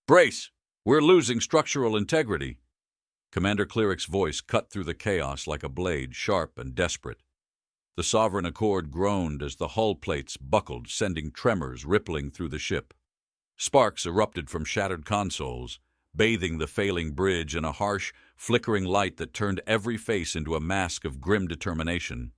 Brace! We're losing structural integrity. Commander Cleric's voice cut through the chaos like a blade, sharp and desperate. The Sovereign Accord groaned as the hull plates buckled, sending tremors rippling through the ship. Sparks erupted from shattered consoles, bathing the failing bridge in a harsh, flickering light that turned every face into a mask of grim determination.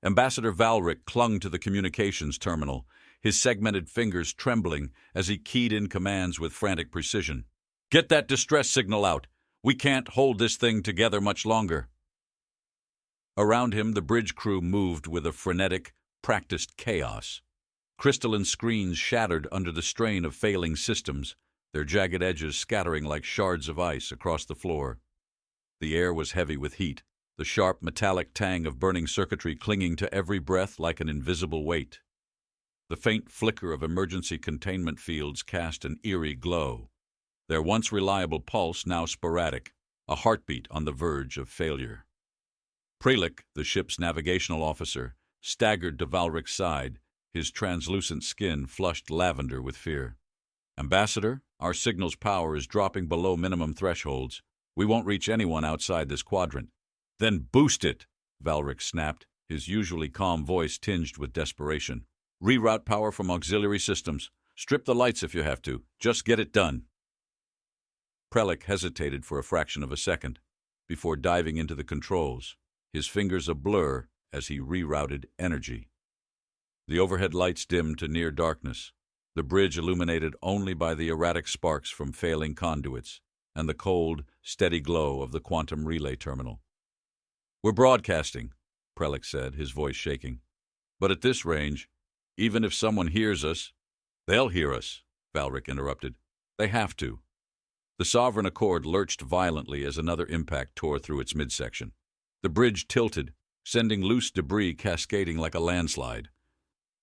Ambassador Valric clung to the communications terminal, his segmented fingers trembling as he keyed in commands with frantic precision. "Get that distress signal out! We can't hold this thing together much longer." Around him, the bridge crew moved with a frenetic, practiced chaos. Crystalline screens shattered under the strain of failing systems, their jagged edges scattering like shards of ice across the floor. The air was heavy with heat, the sharp metallic tang of burning circuitry clinging to every breath like an invisible weight. The faint flicker of emergency containment fields cast an eerie glow, their once reliable pulse now sporadic, a heartbeat on the verge of failure. Prelic, the ship's navigational officer, staggered to Valric's side, his translucent skin flushed lavender with fear. "Ambassador, our signal's power is dropping below minimum thresholds. We won't reach anyone outside this quadrant." "Then boost it!" Valric snapped, his usually calm voice tinged with desperation. "Reroute power from auxiliary systems. Strip the lights if you have to. Just get it done." Prelic hesitated for a fraction of a second, before diving into the controls, his fingers a blur as he rerouted energy. The overhead lights dimmed to near darkness, the bridge illuminated only by the erratic sparks from failing conduits and the cold, steady glow of the quantum relay terminal. "We're broadcasting," Prelic said, his voice shaking. "But at this range, even if someone hears us—" "They'll hear us," Valric interrupted. "They have to." The Sovereign Accord lurched violently as another impact tore through its midsection. The bridge tilted, sending loose debris cascading like a landslide.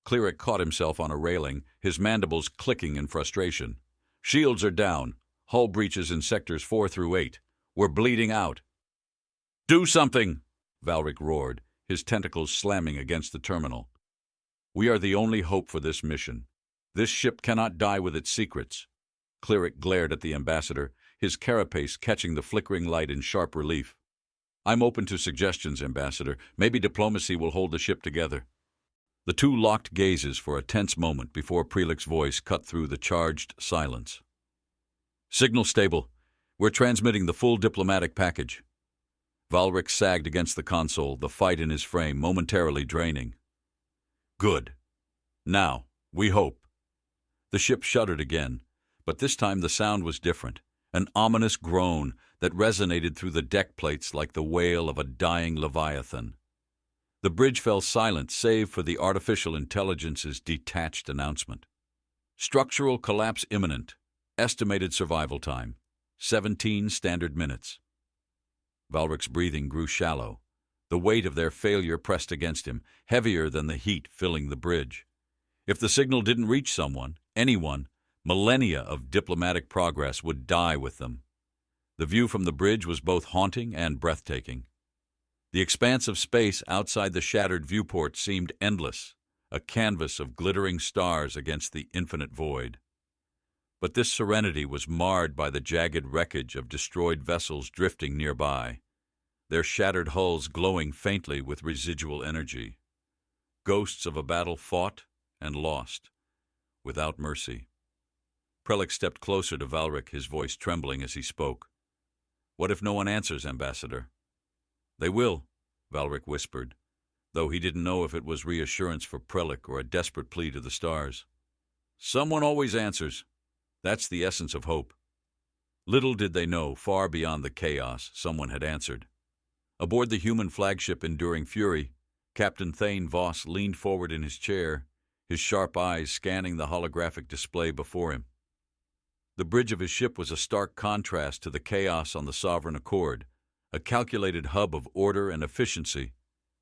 Cleric caught himself on a railing, his mandibles clicking in frustration. "Shields are down. Hull breaches in sectors 4 through 8. We're bleeding out." "Do something!" Valric roared, his tentacles slamming against the terminal. "We are the only hope for this mission. This ship cannot die with its secrets." Cleric glared at the ambassador, his carapace catching the flickering light in sharp relief. "I'm open to suggestions, Ambassador. Maybe diplomacy will hold the ship together." The two locked gazes for a tense moment before Prelic's voice cut through the charged silence. "Signal stable. We're transmitting the full diplomatic package." Valric sagged against the console, the fight in his frame momentarily draining. "Good. Now, we hope." The ship shuddered again, but this time the sound was different, an ominous groan that resonated through the deck plates like the wail of a dying leviathan. The bridge fell silent save for the artificial intelligence's detached announcement. "Structural collapse imminent. Estimated survival time, 17 standard minutes." Valric's breathing grew shallow. The weight of their failure pressed against him, heavier than the heat filling the bridge. If the signal didn't reach someone, anyone, millennia of diplomatic progress would die with them. The view from the bridge was both haunting and breathtaking. The expanse of space outside the shattered viewport seemed endless, a canvas of glittering stars against the infinite void. But this serenity was marred by the jagged wreckage of destroyed vessels drifting nearby, their shattered hulls glowing faintly with residual energy. Ghosts of a battle fought and lost, without mercy. Prelic stepped closer to Valric, his voice trembling as he spoke. "What if no one answers, Ambassador?" "They will," Valric whispered, though he didn't know if it was reassurance for Prelic or a desperate plea to the stars. "Someone always answers. That's the essence of hope." Little did they know, far beyond the chaos, someone had answered. Aboard the human flagship Enduring Fury, Captain Thane Voss leaned forward in his chair, his sharp eyes scanning the holographic display before him. The bridge of his ship was a stark contrast to the chaos on the Sovereign Accord, a calculated hub of order and efficiency,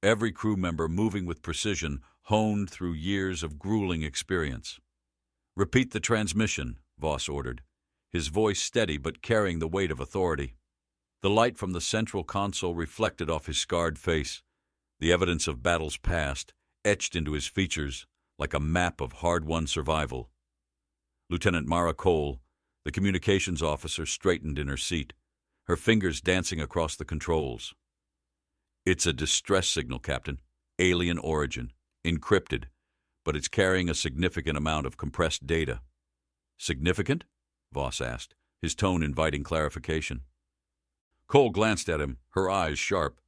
every crew member moving with precision honed through years of grueling experience. "Repeat the transmission," Voss ordered, his voice steady but carrying the weight of authority. The light from the central console reflected off his scarred face, the evidence of battles past, etched into his features like a map of hard-won survival. Lieutenant Mara Cole, The communications officer straightened in her seat, her fingers dancing across the controls. "It's a distress signal, Captain. Alien origin. Encrypted. But it's carrying a significant amount of compressed data." "Significant?" Voss asked, his tone inviting clarification. Cole glanced at him, her eyes sharp.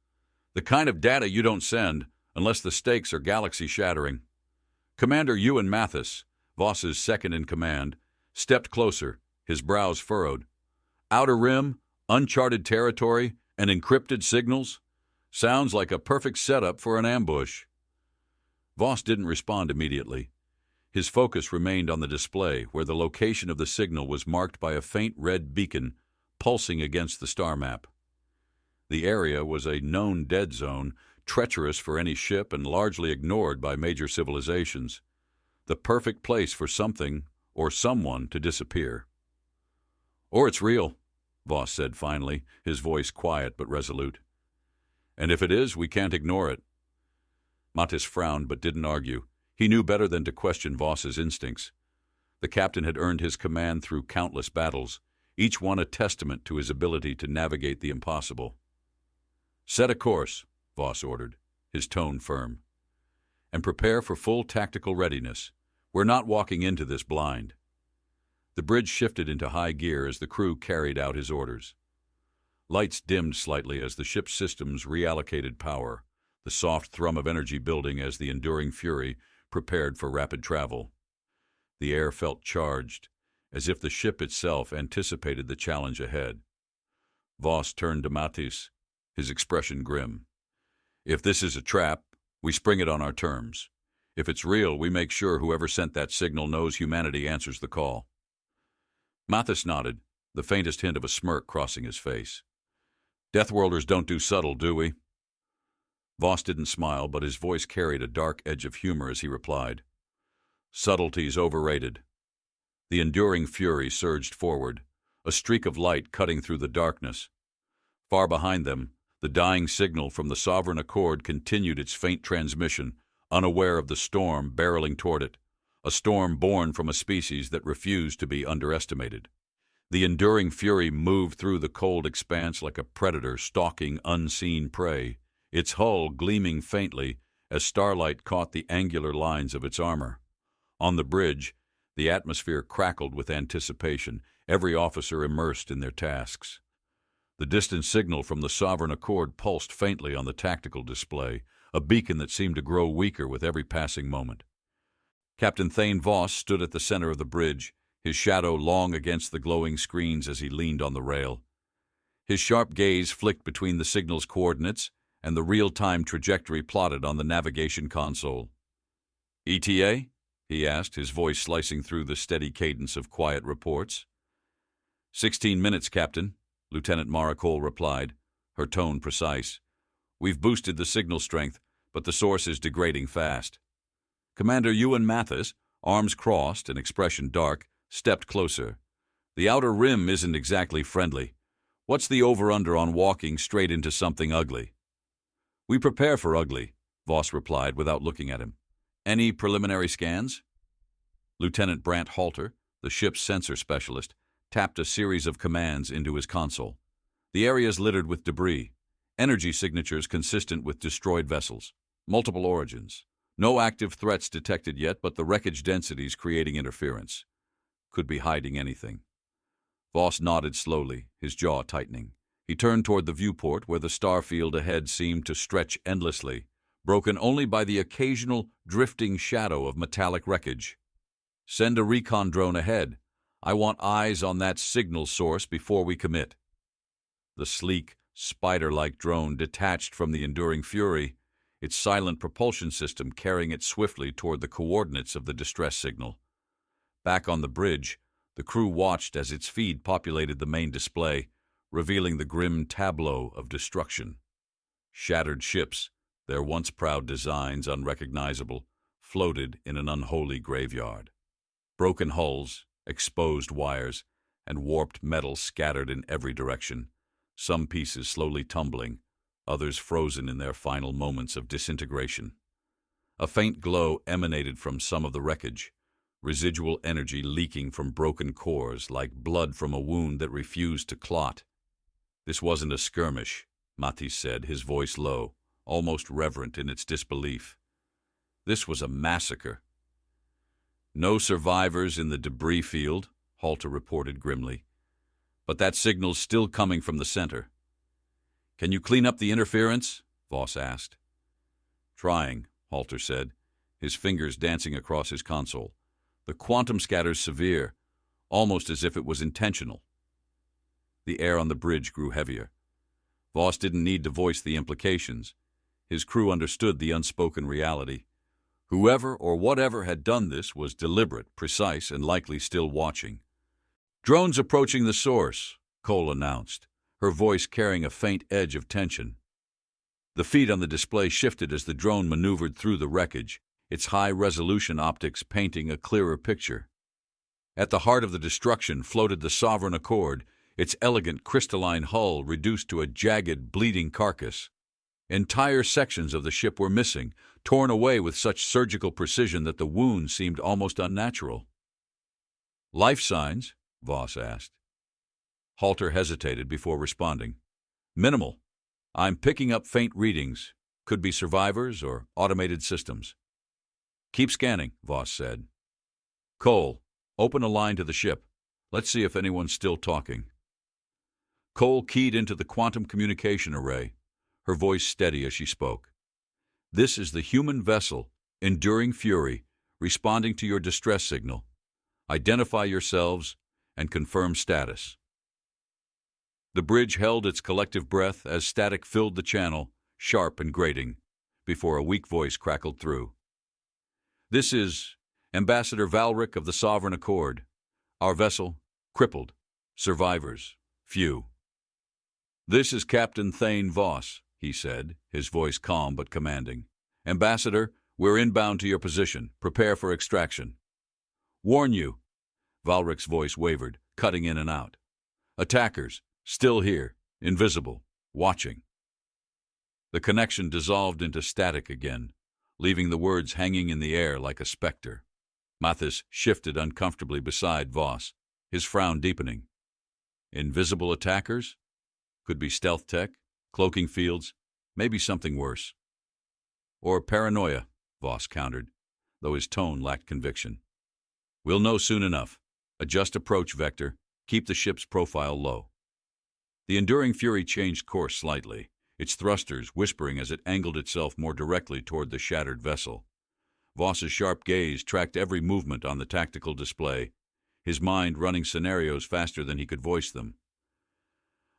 "The kind of data you don't send unless the stakes are galaxy-shattering." Commander Ewan Mathis, Voss's second-in-command, stepped closer, his brows furrowed. "Outer Rim, uncharted territory, and encrypted signals? Sounds like a perfect setup for an ambush." Voss didn't respond immediately. His focus remained on the display, where the location of the signal was marked by a faint red beacon pulsing against the star map. The area was a known dead zone, treacherous for any ship and largely ignored by major civilizations. The perfect place for something or someone to disappear. "Or it's real," Voss said finally, his voice quiet but resolute. "And if it is, we can't ignore it." Mathis frowned but didn't argue. He knew better than to question Voss's instincts. The captain had earned his command through countless battles, each one a testament to his ability to navigate the impossible. "Set a course," Voss ordered, his tone firm. "And prepare for full tactical readiness. We're not walking into this blind." The bridge shifted into high gear as the crew carried out his orders. Lights dimmed slightly as the ship's systems reallocated power, the soft thrum of energy building as the enduring fury prepared for rapid travel. The air felt charged, as if the ship itself anticipated the challenge ahead. Voss turned to Mathis, his expression grim. "If this is a trap, we spring it on our terms. If it's real, we make sure whoever sent that signal knows humanity answers the call." Mathis nodded, the faintest hint of a smirk crossing his face. "Deathworlders don't do subtle, do we?" Voss didn't smile, but his voice carried a dark edge of humor as he replied. "Subtlety's overrated." The enduring fury surged forward, a streak of light cutting through the darkness. Far behind them, the dying signal from the Sovereign Accord continued its faint transmission, unaware of the storm barreling toward it, a storm born from a species that refused to be underestimated. The enduring fury moved through the cold expanse like a predator stalking unseen prey, its hull gleaming faintly as starlight caught the angular lines of its armor. On the bridge, the atmosphere crackled with anticipation, every officer immersed in their tasks. The distant signal from the Sovereign Accord pulsed faintly on the tactical display, a beacon that seemed to grow weaker with every passing moment. Captain Thane Voss stood at the center of the bridge, his shadow long against the glowing screens as he leaned on the rail. His sharp gaze flicked between the signal's coordinates and the real-time trajectory plotted on the navigation console. "ETA?" he asked, his voice slicing through the steady cadence of quiet reports. 16 minutes, Captain," Lieutenant Mara Cole replied, her tone precise. "We've boosted the signal strength, but the source is degrading fast." Commander Ewan Mathis, arms crossed and expression dark, stepped closer. "The outer rim isn't exactly friendly. What's the over-under on walking straight into something ugly?" "We prepare for ugly," Voss replied without looking at him. "Any preliminary scans?" Lieutenant Brant Halter, the ship's sensor specialist, tapped a series of commands into his console. "The area's littered with debris. Energy signatures consistent with destroyed vessels. Multiple origins. No active threats detected yet, but the wreckage density's creating interference. Could be hiding anything." Voss nodded slowly, his jaw tightening. He turned toward the viewport where the star field ahead seemed to stretch endlessly, broken only by the occasional drifting shadow of metallic wreckage. "Send a recon drone ahead. I want eyes on that signal source before we commit." The sleek, spider-like drone detached from the enduring fury, its silent propulsion system carrying it swiftly toward the coordinates of the distress signal. Back on the bridge, the crew watched as its feed populated the main display, revealing the grim tableau of destruction. Shattered ships, their once proud designs unrecognizable, floated in an unholy graveyard. Broken hulls, exposed wires, and warped metal scattered in every direction, some pieces slowly tumbling, others frozen in their final moments of disintegration. A faint glow emanated from some of the wreckage, residual energy leaking from broken cores like blood from a wound that refused to clot. "This wasn't a skirmish," Mathis said, his voice low, almost reverent in its disbelief. "This was a massacre." "No survivors in the debris field," Halter reported grimly. "But that signal's still coming from the center." "Can you clean up the interference?" Voss asked. "Trying," Halter said, his fingers dancing across his console. "The quantum scatter's severe, almost as if it was intentional." The air on the bridge grew heavier. Voss didn't need to voice the implications. His crew understood the unspoken reality. Whoever or whatever had done this was deliberate, precise, and likely still watching. "Drones approaching the source," Cole announced, her voice carrying a faint edge of tension. The feed on the display shifted as the drone maneuvered through the wreckage, its high-resolution optics painting a clearer picture. At the heart of the destruction floated the Sovereign Accord, its elegant crystalline hull reduced to a jagged, bleeding carcass. Entire sections of the ship were missing, torn away with such surgical precision that the wound seemed almost unnatural. "Life signs?" Voss asked. Halter hesitated before responding. "Minimal. I'm picking up faint readings. Could be survivors or automated systems." "Keep scanning," Voss said. "Cole, open a line to the ship. Let's see if anyone's still talking." Cole keyed into the quantum communication array, her voice steady as she spoke. "This is the human vessel, Enduring Fury, responding to your distress signal. Identify yourselves and confirm status." The bridge held its collective breath as static filled the channel, sharp and grating, before a weak voice crackled through. "This is Ambassador Valric of the Sovereign Accord. Our vessel, crippled. Survivors, few." "This is Captain Thane Voss," he said, his voice calm but commanding. "Ambassador, we're inbound to your position. Prepare for extraction." "Warn you," Valric's voice wavered, cutting in and out. "Attackers, still here, invisible, watching." The connection dissolved into static again, leaving the words hanging in the air like a specter. Mathis shifted uncomfortably beside Voss, his frown deepening. Invisible attackers? Could be stealth tech, cloaking fields, maybe something worse. "Or paranoia," Voss countered, though his tone lacked conviction. "We'll know soon enough. Adjust approach vector, keep the ship's profile low." The Enduring Fury changed course slightly, its thrusters whispering as it angled itself more directly toward the shattered vessel. Voss's sharp gaze tracked every movement on the tactical display, his mind running scenarios faster than he could voice them.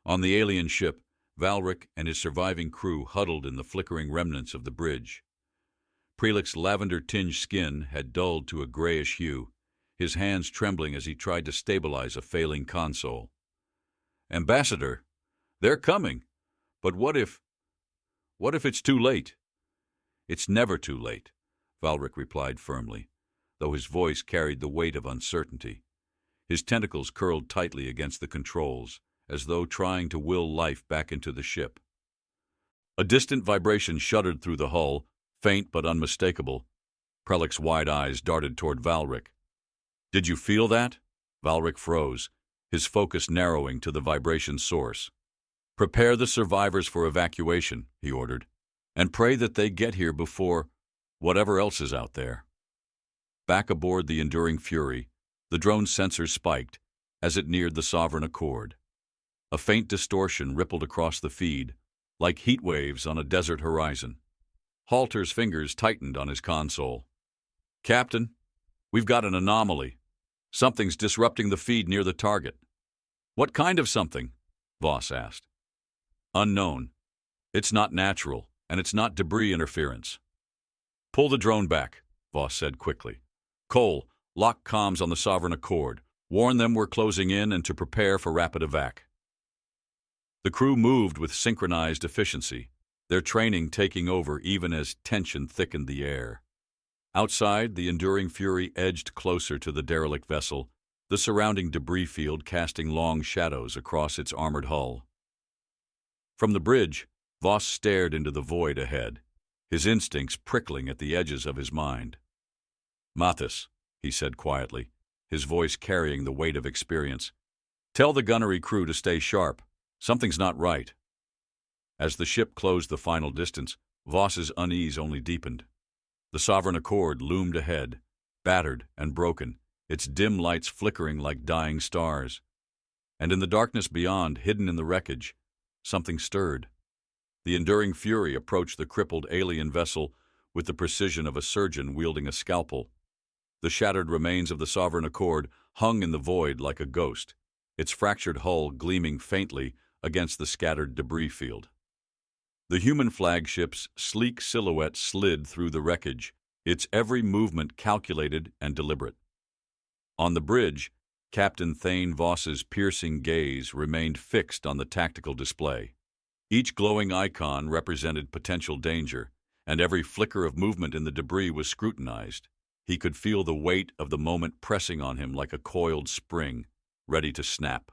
On the alien ship, Valric and his surviving crew huddled in the flickering remnants of the bridge. Prelic's lavender-tinged skin had dulled to a grayish hue, his hands trembling as he tried to stabilize a failing console. "Ambassador, they're coming. But what if it's too late?" "It's never too late," Valric replied firmly, though his voice carried the weight of uncertainty. His tentacles curled tightly against the controls, as though trying to will life back into the ship. A distant vibration shuddered through the hull, faint but unmistakable. Prelic's wide eyes darted toward Valric. "Did you feel that?" Valric froze, his focus narrowing to the vibration source. "Prepare the survivors for evacuation," he ordered, "and pray that they get here before whatever else is out there." Back aboard the Enduring Fury, the drone's sensors spiked as it neared the Sovereign Accord. A faint distortion rippled across the feed, like heat waves on a desert horizon. Halter's fingers tightened on his console. "Captain, we've got an anomaly. Something's disrupting the feed near the target." "What kind of something?" Voss asked. "Unknown. It's not natural, and it's not debris interference." "Pull the drone back," Voss said quickly. "Cole, lock comms on the Sovereign Accord. Warn them we're closing in and to prepare for rapid evac." The crew moved with synchronized efficiency, their training taking over even as tension thickened the air. Outside, the Enduring Fury edged closer to the derelict vessel, the surrounding debris field casting long shadows across its armored hull. From the bridge, Voss stared into the void ahead, his instincts prickling at the edges of his mind. "Mathis, he said quietly, his voice carrying the weight of experience. "Tell the gunnery crew to stay sharp. Something's not right." As the ship closed the final distance, Voss's unease only deepened. The Sovereign Accord loomed ahead, battered and broken, its dim lights flickering like dying stars. And in the darkness beyond, hidden in the wreckage, something stirred. The enduring fury approached the crippled alien vessel with the precision of a surgeon wielding a scalpel. The shattered remains of the Sovereign Accord hung in the void like a ghost, its fractured hull gleaming faintly against the scattered debris field. The human flagship's sleek silhouette slid through the wreckage, its every movement calculated and deliberate. On the bridge, Captain Thane Voss's piercing gaze remained fixed on the tactical display. Each glowing icon represented potential danger, and every flicker of movement in the debris was scrutinized. He could feel the weight of the moment pressing on him like a coiled spring, ready to snap.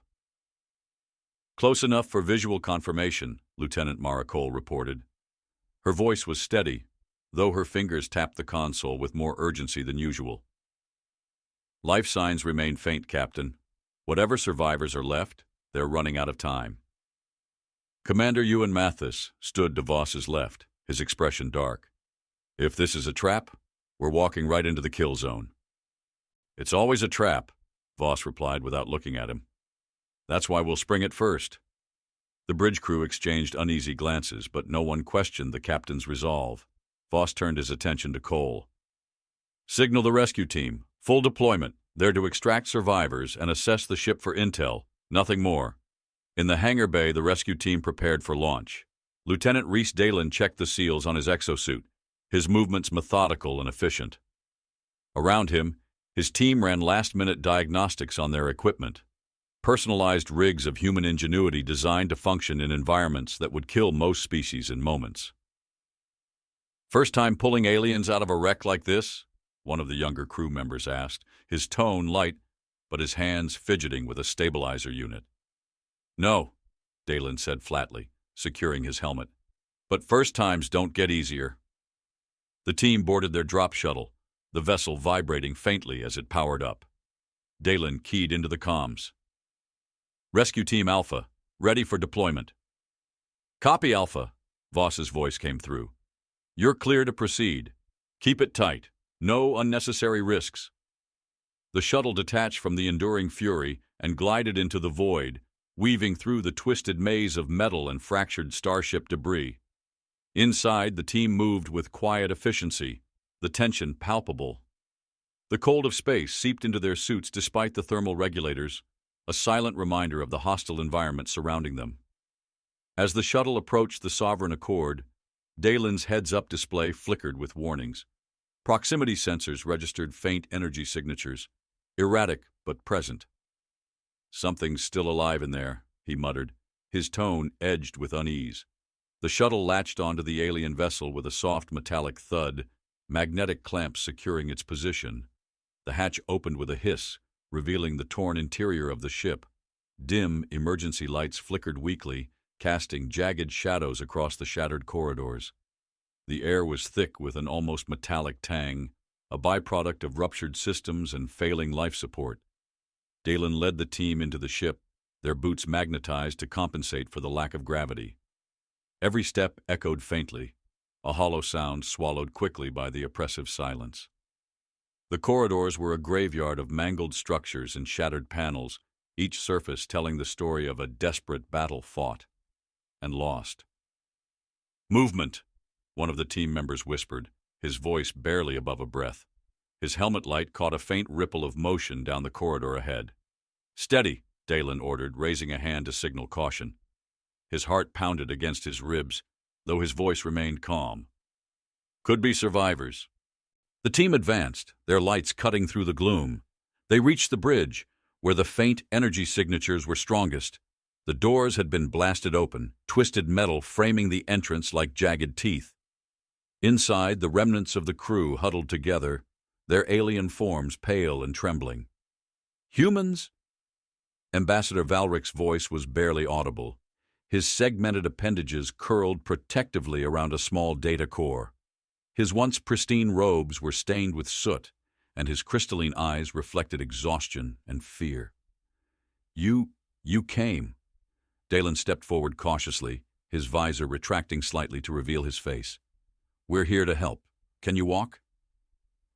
"Close enough for visual confirmation," Lieutenant Maricole reported. Her voice was steady, though her fingers tapped the console with more urgency than usual. "Life signs remain faint, Captain. Whatever survivors are left, they're running out of time." Commander Ewan Mathis stood to Voss's left, his expression dark. "If this is a trap, we're walking right into the kill zone." "It's always a trap," Voss replied without looking at him. "That's why we'll spring it first." The bridge crew exchanged uneasy glances, but no one questioned the captain's resolve. Voss turned his attention to Cole. "Signal the rescue team. Full deployment. They're to extract survivors and assess the ship for intel. Nothing more." In the hangar bay, the rescue team prepared for launch. Lieutenant Rhys Dalen checked the seals on his exosuit, his movements methodical and efficient. Around him, his team ran last-minute diagnostics on their equipment, personalized rigs of human ingenuity designed to function in environments that would kill most species in moments. "First time pulling aliens out of a wreck like this?" one of the younger crew members asked, his tone light, but his hands fidgeting with a stabilizer unit. "No," Dalen said flatly, securing his helmet. "But first times don't get easier." The team boarded their drop shuttle, the vessel vibrating faintly as it powered up. Dalen keyed into the comms. "Rescue Team Alpha, ready for deployment." "Copy, Alpha," Voss's voice came through. "You're clear to proceed. Keep it tight. No unnecessary risks." The shuttle detached from the enduring fury and glided into the void, weaving through the twisted maze of metal and fractured starship debris. Inside, the team moved with quiet efficiency, the tension palpable. The cold of space seeped into their suits despite the thermal regulators, a silent reminder of the hostile environment surrounding them. As the shuttle approached the Sovereign Accord, Dalen's heads-up display flickered with warnings. Proximity sensors registered faint energy signatures, erratic but present. "Something's still alive in there," he muttered, his tone edged with unease. The shuttle latched onto the alien vessel with a soft metallic thud, magnetic clamps securing its position. The hatch opened with a hiss, revealing the torn interior of the ship. Dim emergency lights flickered weakly, casting jagged shadows across the shattered corridors. The air was thick with an almost metallic tang, a byproduct of ruptured systems and failing life support. Dalen led the team into the ship, their boots magnetized to compensate for the lack of gravity. Every step echoed faintly, a hollow sound swallowed quickly by the oppressive silence. The corridors were a graveyard of mangled structures and shattered panels, each surface telling the story of a desperate battle fought and lost. "Movement," one of the team members whispered, his voice barely above a breath. His helmet light caught a faint ripple of motion down the corridor ahead. "Steady," Dalen ordered, raising a hand to signal caution. His heart pounded against his ribs, though his voice remained calm. "Could be survivors." The team advanced, their lights cutting through the gloom. They reached the bridge, where the faint energy signatures were strongest. The doors had been blasted open, twisted metal framing the entrance like jagged teeth. Inside, the remnants of the crew huddled together, their alien forms pale and trembling. "Humans?" Ambassador Valrick's voice was barely audible. His segmented appendages curled protectively around a small data core. His once pristine robes were stained with soot, and his crystalline eyes reflected exhaustion and fear. You came. Dalen stepped forward cautiously, his visor retracting slightly to reveal his face. We're here to help. Can you walk?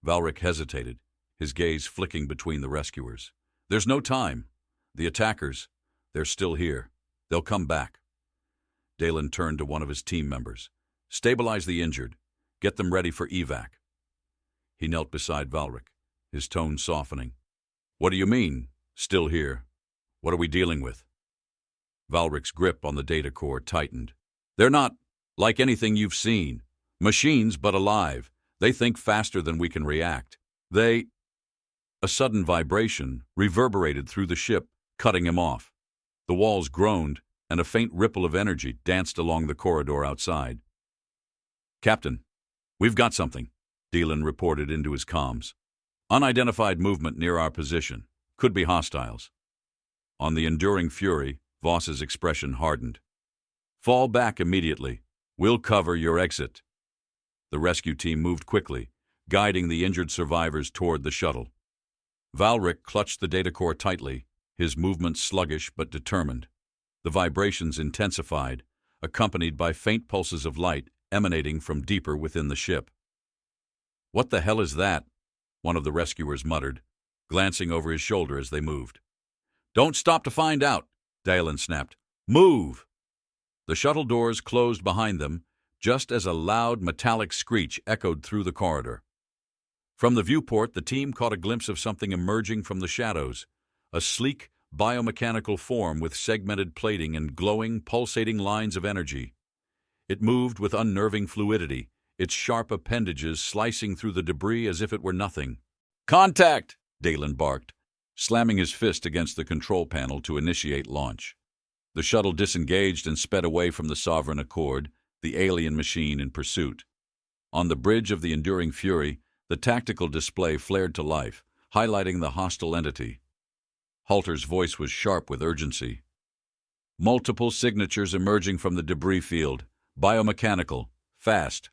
Valric hesitated, his gaze flicking between the rescuers. There's no time. The attackers, they're still here. They'll come back. Dalen turned to one of his team members. Stabilize the injured. Get them ready for evac. He knelt beside Valric, his tone softening. What do you mean, still here? What are we dealing with? Valric's grip on the data core tightened. They're not like anything you've seen. Machines, but alive. They think faster than we can react. A sudden vibration reverberated through the ship, cutting him off. The walls groaned, and a faint ripple of energy danced along the corridor outside. Captain, we've got something, Dalen reported into his comms. Unidentified movement near our position. Could be hostiles. On the enduring fury, Voss's expression hardened. Fall back immediately. We'll cover your exit. The rescue team moved quickly, guiding the injured survivors toward the shuttle. Valric clutched the data core tightly, his movements sluggish but determined. The vibrations intensified, accompanied by faint pulses of light emanating from deeper within the ship. What the hell is that? One of the rescuers muttered, glancing over his shoulder as they moved. Don't stop to find out, Dalen snapped. Move! The shuttle doors closed behind them, just as a loud metallic screech echoed through the corridor. From the viewport, the team caught a glimpse of something emerging from the shadows, a sleek, biomechanical form with segmented plating and glowing, pulsating lines of energy. It moved with unnerving fluidity, its sharp appendages slicing through the debris as if it were nothing. Contact! Dalen barked, slamming his fist against the control panel to initiate launch. The shuttle disengaged and sped away from the Sovereign Accord, the alien machine in pursuit. On the bridge of the Enduring Fury, the tactical display flared to life, highlighting the hostile entity. Halter's voice was sharp with urgency. Multiple signatures emerging from the debris field. Biomechanical. Fast.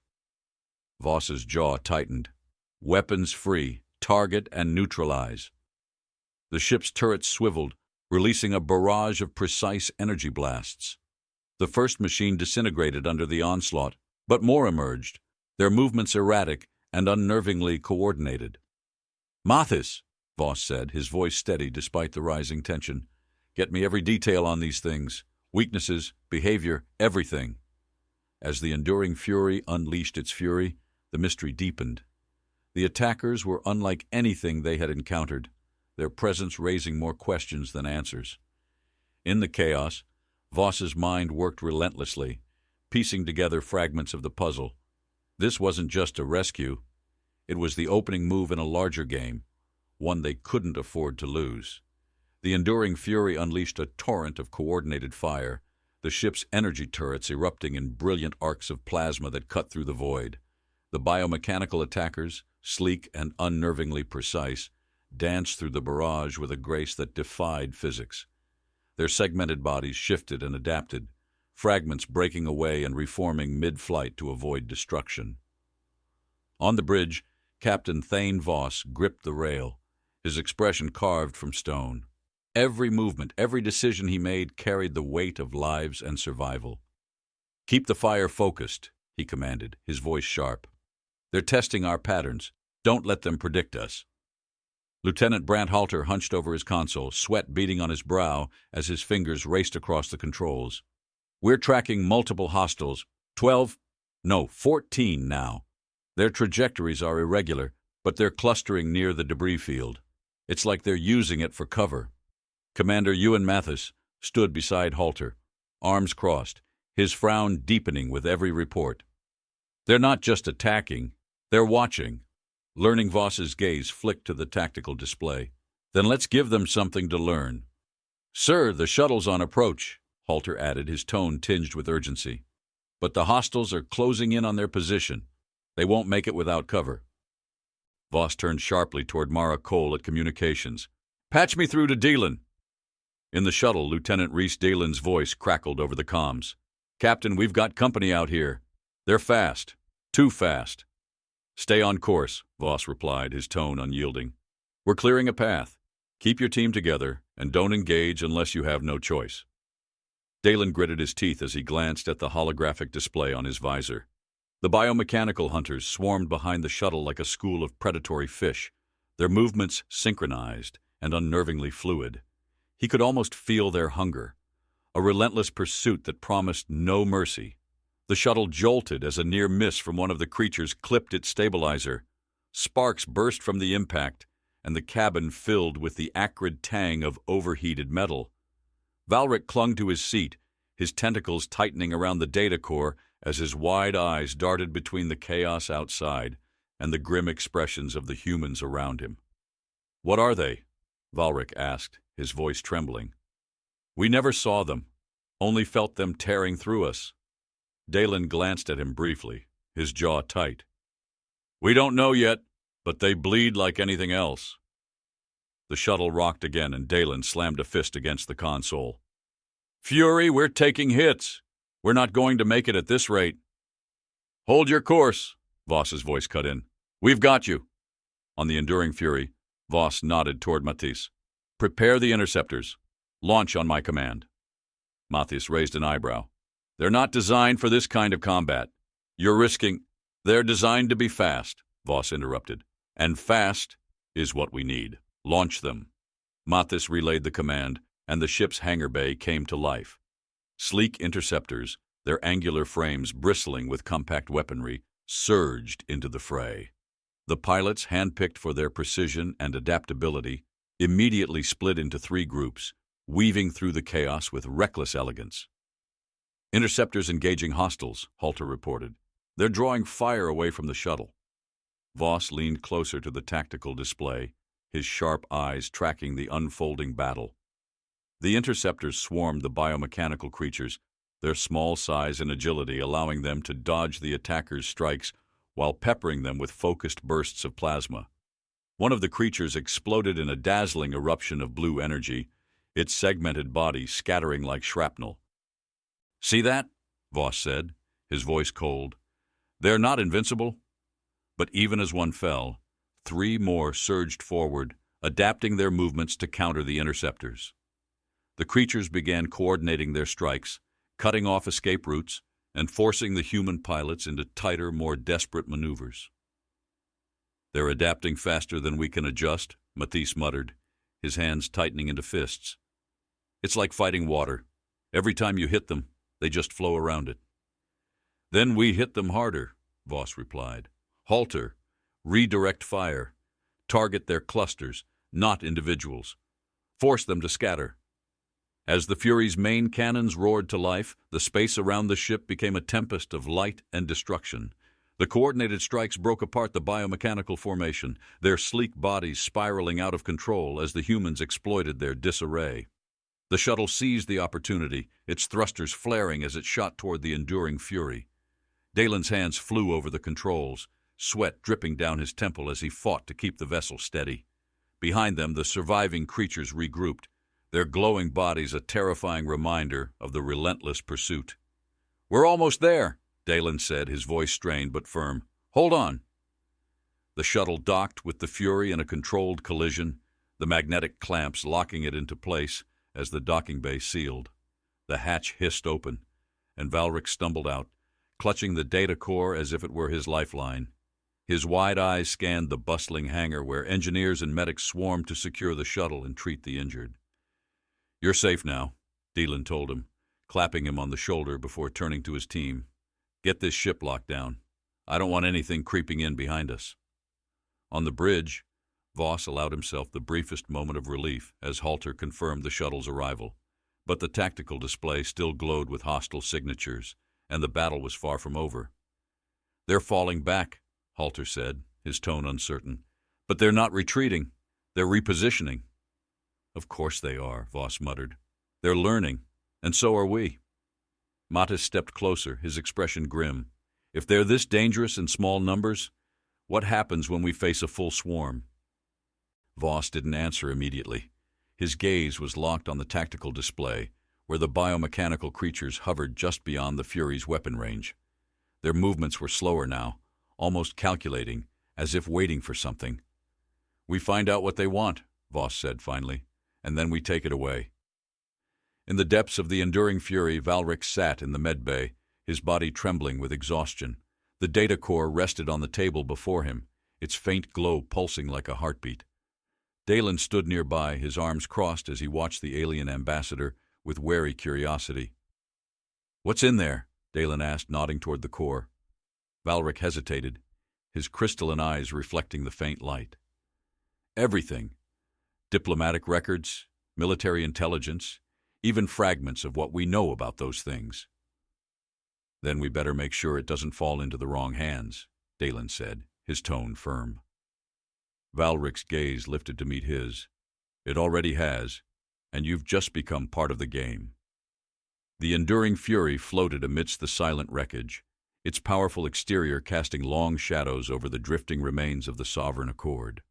Voss's jaw tightened. Weapons free. Target and neutralize. The ship's turrets swiveled, releasing a barrage of precise energy blasts. The first machine disintegrated under the onslaught, but more emerged, their movements erratic and unnervingly coordinated. Mathis, Voss said, his voice steady despite the rising tension. Get me every detail on these things. Weaknesses, behavior, everything. As the Enduring Fury unleashed its fury, the mystery deepened. The attackers were unlike anything they had encountered, their presence raising more questions than answers. In the chaos, Voss's mind worked relentlessly, piecing together fragments of the puzzle. This wasn't just a rescue. It was the opening move in a larger game, one they couldn't afford to lose. The Enduring Fury unleashed a torrent of coordinated fire, the ship's energy turrets erupting in brilliant arcs of plasma that cut through the void. The biomechanical attackers, sleek and unnervingly precise, danced through the barrage with a grace that defied physics. Their segmented bodies shifted and adapted, fragments breaking away and reforming mid-flight to avoid destruction. On the bridge, Captain Thane Voss gripped the rail, his expression carved from stone. Every movement, every decision he made carried the weight of lives and survival. Keep the fire focused, he commanded, his voice sharp. They're testing our patterns. Don't let them predict us. Lieutenant Brant Halter hunched over his console, sweat beading on his brow as his fingers raced across the controls. We're tracking multiple hostiles. 14 now. Their trajectories are irregular, but they're clustering near the debris field. It's like they're using it for cover. Commander Ewan Mathis stood beside Halter, arms crossed, his frown deepening with every report. They're not just attacking, they're watching. Learning Voss's gaze flicked to the tactical display. Then let's give them something to learn. Sir, the shuttle's on approach, Halter added, his tone tinged with urgency. But the hostiles are closing in on their position. They won't make it without cover. Voss turned sharply toward Mara Cole at communications. Patch me through to Dalen. In the shuttle, Lieutenant Rhys Dalen's voice crackled over the comms. Captain, we've got company out here. They're fast. Too fast. Stay on course, Voss replied, his tone unyielding. We're clearing a path. Keep your team together, and don't engage unless you have no choice. Dalen gritted his teeth as he glanced at the holographic display on his visor. The biomechanical hunters swarmed behind the shuttle like a school of predatory fish, their movements synchronized and unnervingly fluid. He could almost feel their hunger, a relentless pursuit that promised no mercy. The shuttle jolted as a near miss from one of the creatures clipped its stabilizer. Sparks burst from the impact, and the cabin filled with the acrid tang of overheated metal. Valric clung to his seat, his tentacles tightening around the data core as his wide eyes darted between the chaos outside and the grim expressions of the humans around him. "What are they?" Valric asked, his voice trembling. "We never saw them, only felt them tearing through us." Dalen glanced at him briefly, his jaw tight. "We don't know yet, but they bleed like anything else." The shuttle rocked again, and Dalen slammed a fist against the console. "Fury, we're taking hits. We're not going to make it at this rate." "Hold your course," Voss's voice cut in. "We've got you." On the enduring Fury, Voss nodded toward Matisse. "Prepare the interceptors. Launch on my command." Matisse raised an eyebrow. "They're not designed for this kind of combat. You're risking—" "They're designed to be fast," Voss interrupted. "And fast is what we need. Launch them." Matisse relayed the command, and the ship's hangar bay came to life. Sleek interceptors, their angular frames bristling with compact weaponry, surged into the fray. The pilots, handpicked for their precision and adaptability, immediately split into 3 groups, weaving through the chaos with reckless elegance. "Interceptors engaging hostiles," Halter reported. "They're drawing fire away from the shuttle." Voss leaned closer to the tactical display, his sharp eyes tracking the unfolding battle. The interceptors swarmed the biomechanical creatures, their small size and agility allowing them to dodge the attackers' strikes while peppering them with focused bursts of plasma. One of the creatures exploded in a dazzling eruption of blue energy, its segmented body scattering like shrapnel. "See that?" Voss said, his voice cold. "They're not invincible." But even as one fell, 3 more surged forward, adapting their movements to counter the interceptors. The creatures began coordinating their strikes, cutting off escape routes, and forcing the human pilots into tighter, more desperate maneuvers. "They're adapting faster than we can adjust," Matisse muttered, his hands tightening into fists. "It's like fighting water. Every time you hit them, they just flow around it." "Then we hit them harder," Voss replied. "Halter, redirect fire. Target their clusters, not individuals. Force them to scatter." As the Fury's main cannons roared to life, the space around the ship became a tempest of light and destruction. The coordinated strikes broke apart the biomechanical formation, their sleek bodies spiraling out of control as the humans exploited their disarray. The shuttle seized the opportunity, its thrusters flaring as it shot toward the enduring Fury. Dalen's hands flew over the controls, sweat dripping down his temple as he fought to keep the vessel steady. Behind them, the surviving creatures regrouped, their glowing bodies a terrifying reminder of the relentless pursuit. "We're almost there," Dalen said, his voice strained but firm. "Hold on." The shuttle docked with the Fury in a controlled collision, the magnetic clamps locking it into place as the docking bay sealed. The hatch hissed open, and Valric stumbled out, clutching the data core as if it were his lifeline. His wide eyes scanned the bustling hangar where engineers and medics swarmed to secure the shuttle and treat the injured. "You're safe now," Dalen told him, clapping him on the shoulder before turning to his team. "Get this ship locked down. I don't want anything creeping in behind us." On the bridge, Voss allowed himself the briefest moment of relief as Halter confirmed the shuttle's arrival. But the tactical display still glowed with hostile signatures, and the battle was far from over. "They're falling back," Halter said, his tone uncertain. "But they're not retreating. They're repositioning." "Of course they are," Voss muttered. "They're learning, and so are we." Mattis stepped closer, his expression grim. "If they're this dangerous in small numbers, what happens when we face a full swarm?" Voss didn't answer immediately. His gaze was locked on the tactical display, where the biomechanical creatures hovered just beyond the Fury's weapon range. Their movements were slower now, almost calculating, as if waiting for something. "We find out what they want," Voss said finally, "and then we take it away." In the depths of the enduring fury, Valric sat in the medbay, his body trembling with exhaustion. The data core rested on the table before him, its faint glow pulsing like a heartbeat. Dalen stood nearby, his arms crossed as he watched the alien ambassador with wary curiosity. "What's in there?" Dalen asked, nodding toward the core. Valric hesitated, his crystalline eyes reflecting the faint light. "Everything. Diplomatic records, military intelligence, even fragments of what we know about those things." "Then we better make sure it doesn't fall into the wrong hands," Dalen said, his tone firm. Valric's gaze lifted to meet his. "It already has, and you've just become part of the game." The enduring fury floated amidst the silent wreckage, its powerful exterior casting long shadows over the drifting remains of the Sovereign Accord.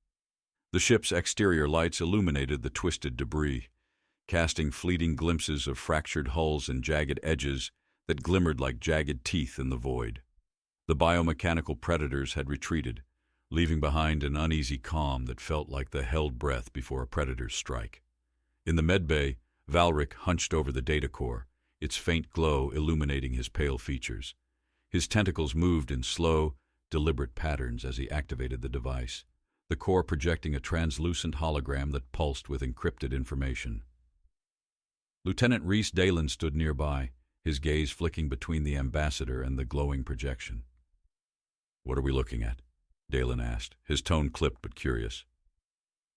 The ship's exterior lights illuminated the twisted debris, casting fleeting glimpses of fractured hulls and jagged edges that glimmered like jagged teeth in the void. The biomechanical predators had retreated, leaving behind an uneasy calm that felt like the held breath before a predator's strike. In the medbay, Valric hunched over the data core, its faint glow illuminating his pale features. His tentacles moved in slow, deliberate patterns as he activated the device, the core projecting a translucent hologram that pulsed with encrypted information. Lieutenant Rhys Dalen stood nearby, his gaze flicking between the ambassador and the glowing projection. "What are we looking at?" Dalen asked, his tone clipped but curious.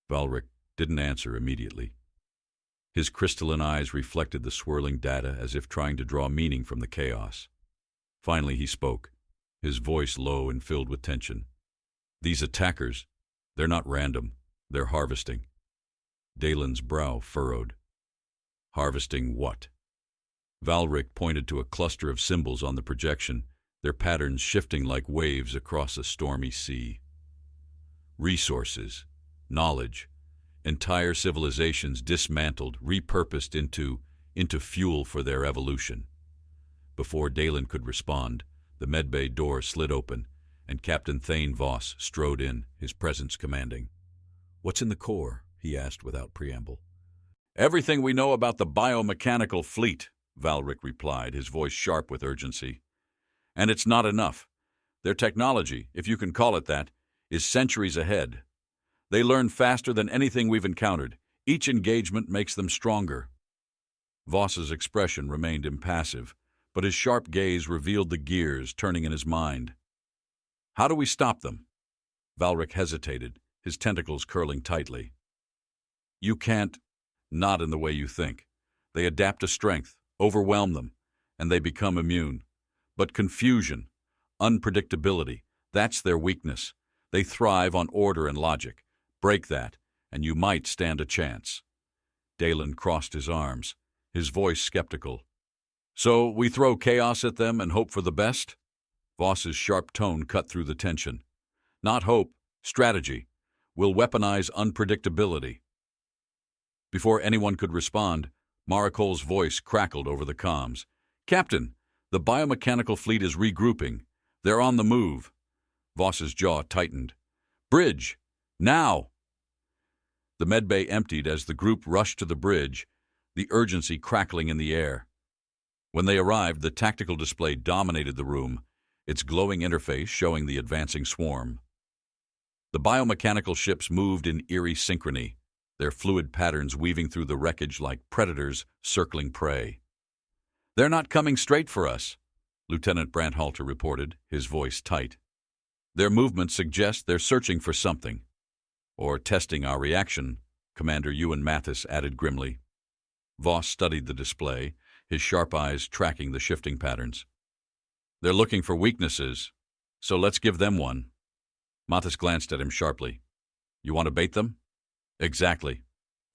Valric didn't answer immediately. His crystalline eyes reflected the swirling data as if trying to draw meaning from the chaos. Finally he spoke, his voice low and filled with tension. "These attackers, they're not random, they're harvesting." Dalen's brow furrowed. "Harvesting what?" Valric pointed to a cluster of symbols on the projection, their patterns shifting like waves across a stormy sea. "Resources, knowledge, entire civilizations dismantled, repurposed into fuel for their evolution." Before Dalen could respond, the medbay door slid open, and Captain Thane Voss strode in, his presence commanding. "What's in the core?" he asked without preamble. "Everything we know about the biomechanical fleet," Valric replied, his voice sharp with urgency. "And it's not enough. Their technology, if you can call it that, is centuries ahead. They learn faster than anything we've encountered. Each engagement makes them stronger." Voss's expression remained impassive, but his sharp gaze revealed the gears turning in his mind. "How do we stop them?" Valric hesitated, his tentacles curling tightly. "You can't, not in the way you think. They adapt to strength, overwhelm them, and they become immune. But confusion, unpredictability, that's their weakness. They thrive on order and logic. Break that, and you might stand a chance." Dalen crossed his arms, his voice skeptical. "So we throw chaos at them and hope for the best?" Voss's sharp tone cut through the tension. "Not hope, strategy. We'll weaponize unpredictability." Before anyone could respond, Maricol's voice crackled over the comms. "Captain, the biomechanical fleet is regrouping. They're on the move." Voss's jaw tightened. "Bridge! Now!" The medbay emptied as the group rushed to the bridge, the urgency crackling in the air. When they arrived, the tactical display dominated the room, its glowing interface showing the advancing swarm. The biomechanical ships moved in eerie synchrony, their fluid patterns weaving through the wreckage like predators circling prey. "They're not coming straight for us," Lieutenant Branthalter reported, his voice tight. "Their movements suggest they're searching for something. Or testing our reaction," Commander Ewan Mathis added grimly. Voss studied the display, his sharp eyes tracking the shifting patterns. "They're looking for weaknesses, so let's give them one." Mathis glanced at him sharply. "You want to bait them?" "Exactly,"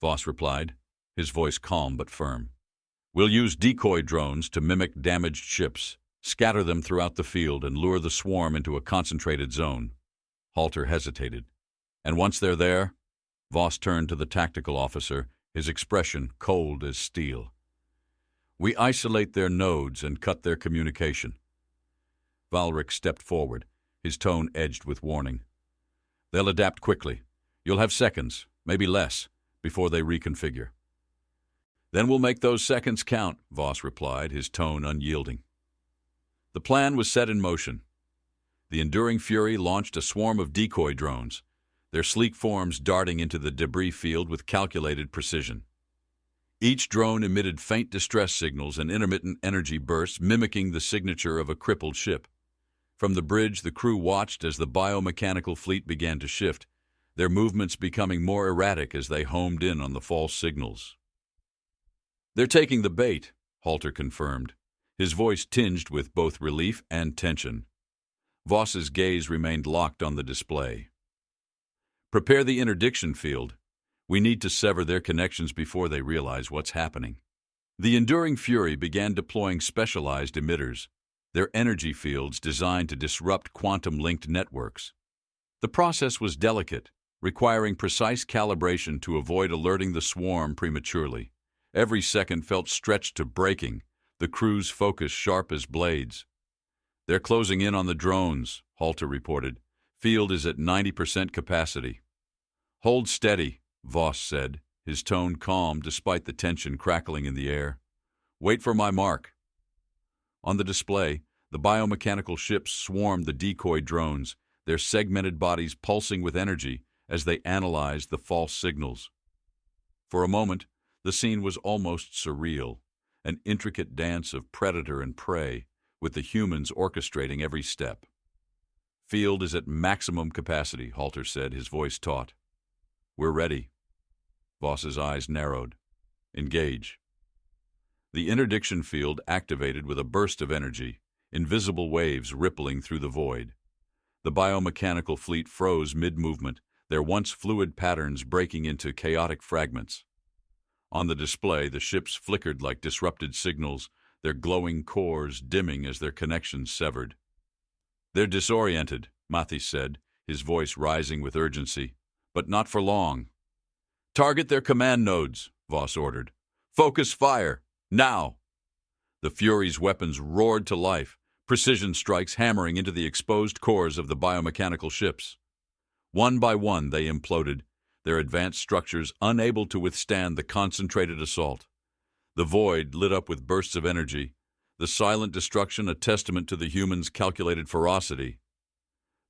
Voss replied, his voice calm but firm. "We'll use decoy drones to mimic damaged ships, scatter them throughout the field, and lure the swarm into a concentrated zone." Halter hesitated. "And once they're there?" Voss turned to the tactical officer, his expression cold as steel. "We isolate their nodes and cut their communication." Valric stepped forward, his tone edged with warning. They'll adapt quickly. You'll have seconds, maybe less, before they reconfigure. Then we'll make those seconds count, Voss replied, his tone unyielding. The plan was set in motion. The Enduring Fury launched a swarm of decoy drones, their sleek forms darting into the debris field with calculated precision. Each drone emitted faint distress signals and intermittent energy bursts mimicking the signature of a crippled ship. From the bridge, the crew watched as the biomechanical fleet began to shift, their movements becoming more erratic as they homed in on the false signals. They're taking the bait, Halter confirmed, his voice tinged with both relief and tension. Voss's gaze remained locked on the display. Prepare the interdiction field. We need to sever their connections before they realize what's happening. The Enduring Fury began deploying specialized emitters, their energy fields designed to disrupt quantum-linked networks. The process was delicate, requiring precise calibration to avoid alerting the swarm prematurely. Every second felt stretched to breaking, the crew's focus sharp as blades. They're closing in on the drones, Halter reported. Field is at 90% capacity. Hold steady, Voss said, his tone calm despite the tension crackling in the air. Wait for my mark. On the display, the biomechanical ships swarmed the decoy drones, their segmented bodies pulsing with energy as they analyzed the false signals. For a moment, the scene was almost surreal, an intricate dance of predator and prey, with the humans orchestrating every step. Field is at maximum capacity, Halter said, his voice taut. We're ready. Voss's eyes narrowed. Engage. The interdiction field activated with a burst of energy, invisible waves rippling through the void. The biomechanical fleet froze mid-movement, their once fluid patterns breaking into chaotic fragments. On the display, the ships flickered like disrupted signals, their glowing cores dimming as their connections severed. They're disoriented, Mathis said, his voice rising with urgency. But not for long. Target their command nodes, Voss ordered. Focus fire, now! The Fury's weapons roared to life, precision strikes hammering into the exposed cores of the biomechanical ships. One by one they imploded, their advanced structures unable to withstand the concentrated assault. The void lit up with bursts of energy, the silent destruction a testament to the humans' calculated ferocity.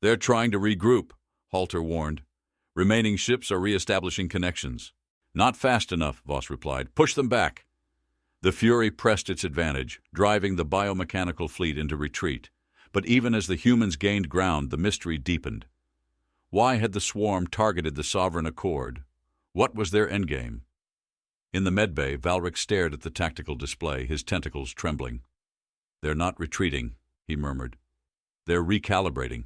They're trying to regroup, Halter warned. Remaining ships are re-establishing connections. Not fast enough, Voss replied. Push them back. The Fury pressed its advantage, driving the biomechanical fleet into retreat. But even as the humans gained ground, the mystery deepened. Why had the swarm targeted the Sovereign Accord? What was their endgame? In the medbay, Valric stared at the tactical display, his tentacles trembling. They're not retreating, he murmured. They're recalibrating.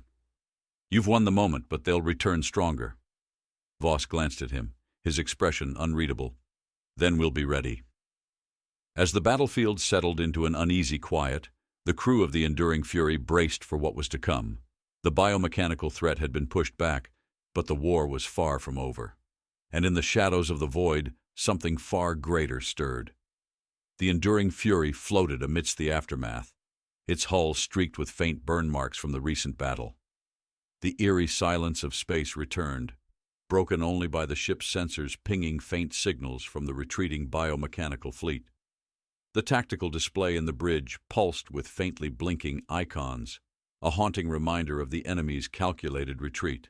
You've won the moment, but they'll return stronger. Voss glanced at him, his expression unreadable. Then we'll be ready. As the battlefield settled into an uneasy quiet, the crew of the Enduring Fury braced for what was to come. The biomechanical threat had been pushed back, but the war was far from over. And in the shadows of the void, something far greater stirred. The Enduring Fury floated amidst the aftermath, its hull streaked with faint burn marks from the recent battle. The eerie silence of space returned, broken only by the ship's sensors pinging faint signals from the retreating biomechanical fleet. The tactical display in the bridge pulsed with faintly blinking icons, a haunting reminder of the enemy's calculated retreat.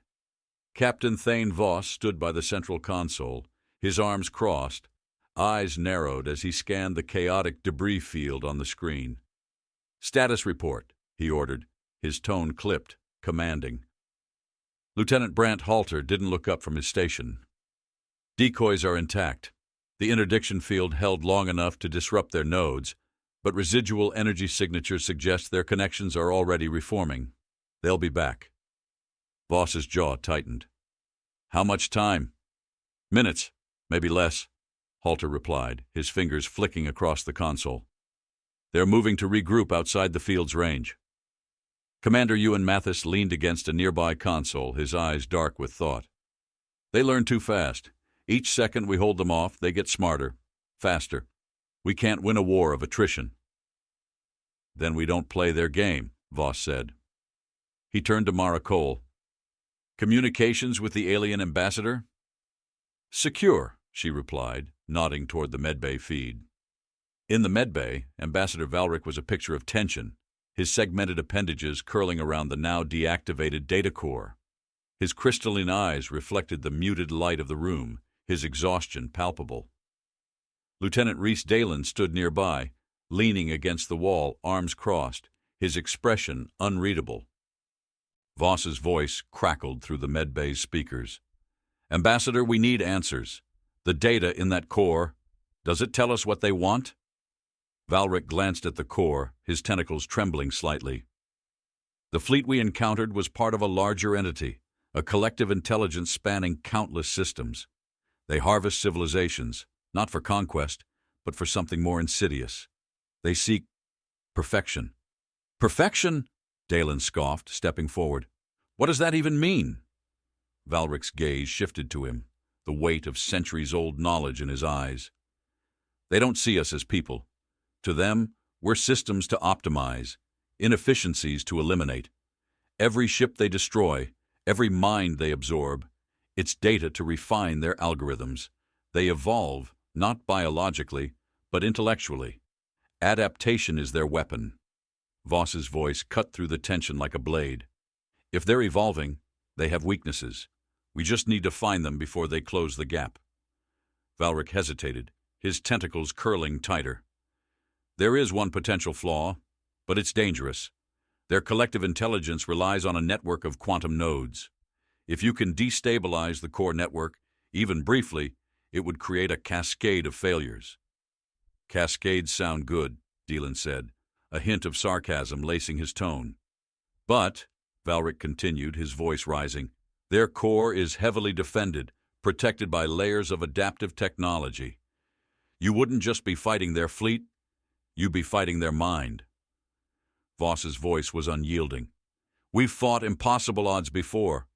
Captain Thane Voss stood by the central console, his arms crossed, eyes narrowed as he scanned the chaotic debris field on the screen. "Status report," he ordered, his tone clipped, commanding. Lieutenant Brant Halter didn't look up from his station. Decoys are intact. The interdiction field held long enough to disrupt their nodes, but residual energy signatures suggest their connections are already reforming. They'll be back. Voss's jaw tightened. How much time? Minutes, maybe less, Halter replied, his fingers flicking across the console. They're moving to regroup outside the field's range. Commander Ewan Mathis leaned against a nearby console, his eyes dark with thought. They learn too fast. Each second we hold them off, they get smarter, faster. We can't win a war of attrition. Then we don't play their game, Voss said. He turned to Mara Cole. "Communications with the alien ambassador?" "Secure," she replied, nodding toward the medbay feed. In the medbay, Ambassador Valric was a picture of tension, his segmented appendages curling around the now deactivated data core. His crystalline eyes reflected the muted light of the room, his exhaustion palpable. Lieutenant Rhys Dalen stood nearby, leaning against the wall, arms crossed, his expression unreadable. Voss's voice crackled through the medbay's speakers. "Ambassador, we need answers. The data in that core, does it tell us what they want?" Valric glanced at the core, his tentacles trembling slightly. "The fleet we encountered was part of a larger entity, a collective intelligence spanning countless systems. They harvest civilizations, not for conquest, but for something more insidious. They seek perfection." "Perfection?" Dalen scoffed, stepping forward. "What does that even mean?" Valric's gaze shifted to him, the weight of centuries-old knowledge in his eyes. "They don't see us as people. To them, we're systems to optimize, inefficiencies to eliminate. Every ship they destroy, every mind they absorb, it's data to refine their algorithms. They evolve, not biologically, but intellectually. Adaptation is their weapon." Voss's voice cut through the tension like a blade. "If they're evolving, they have weaknesses. We just need to find them before they close the gap." Valric hesitated, his tentacles curling tighter. "There is one potential flaw, but it's dangerous. Their collective intelligence relies on a network of quantum nodes. If you can destabilize the core network, even briefly, it would create a cascade of failures." "Cascades sound good," Dalen said, a hint of sarcasm lacing his tone. "But," Valric continued, his voice rising, "their core is heavily defended, protected by layers of adaptive technology. You wouldn't just be fighting their fleet, you'd be fighting their mind." Voss's voice was unyielding. "We've fought impossible odds before.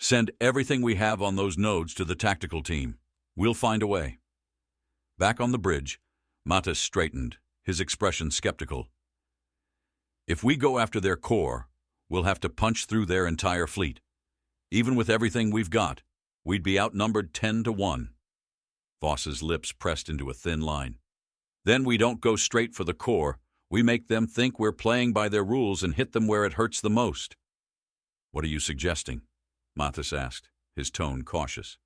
Send everything we have on those nodes to the tactical team. We'll find a way." Back on the bridge, Matas straightened, his expression skeptical. "If we go after their core, we'll have to punch through their entire fleet. Even with everything we've got, we'd be outnumbered 10-1. Voss's lips pressed into a thin line. "Then we don't go straight for the core. We make them think we're playing by their rules and hit them where it hurts the most." "What are you suggesting?" Matas asked, his tone cautious.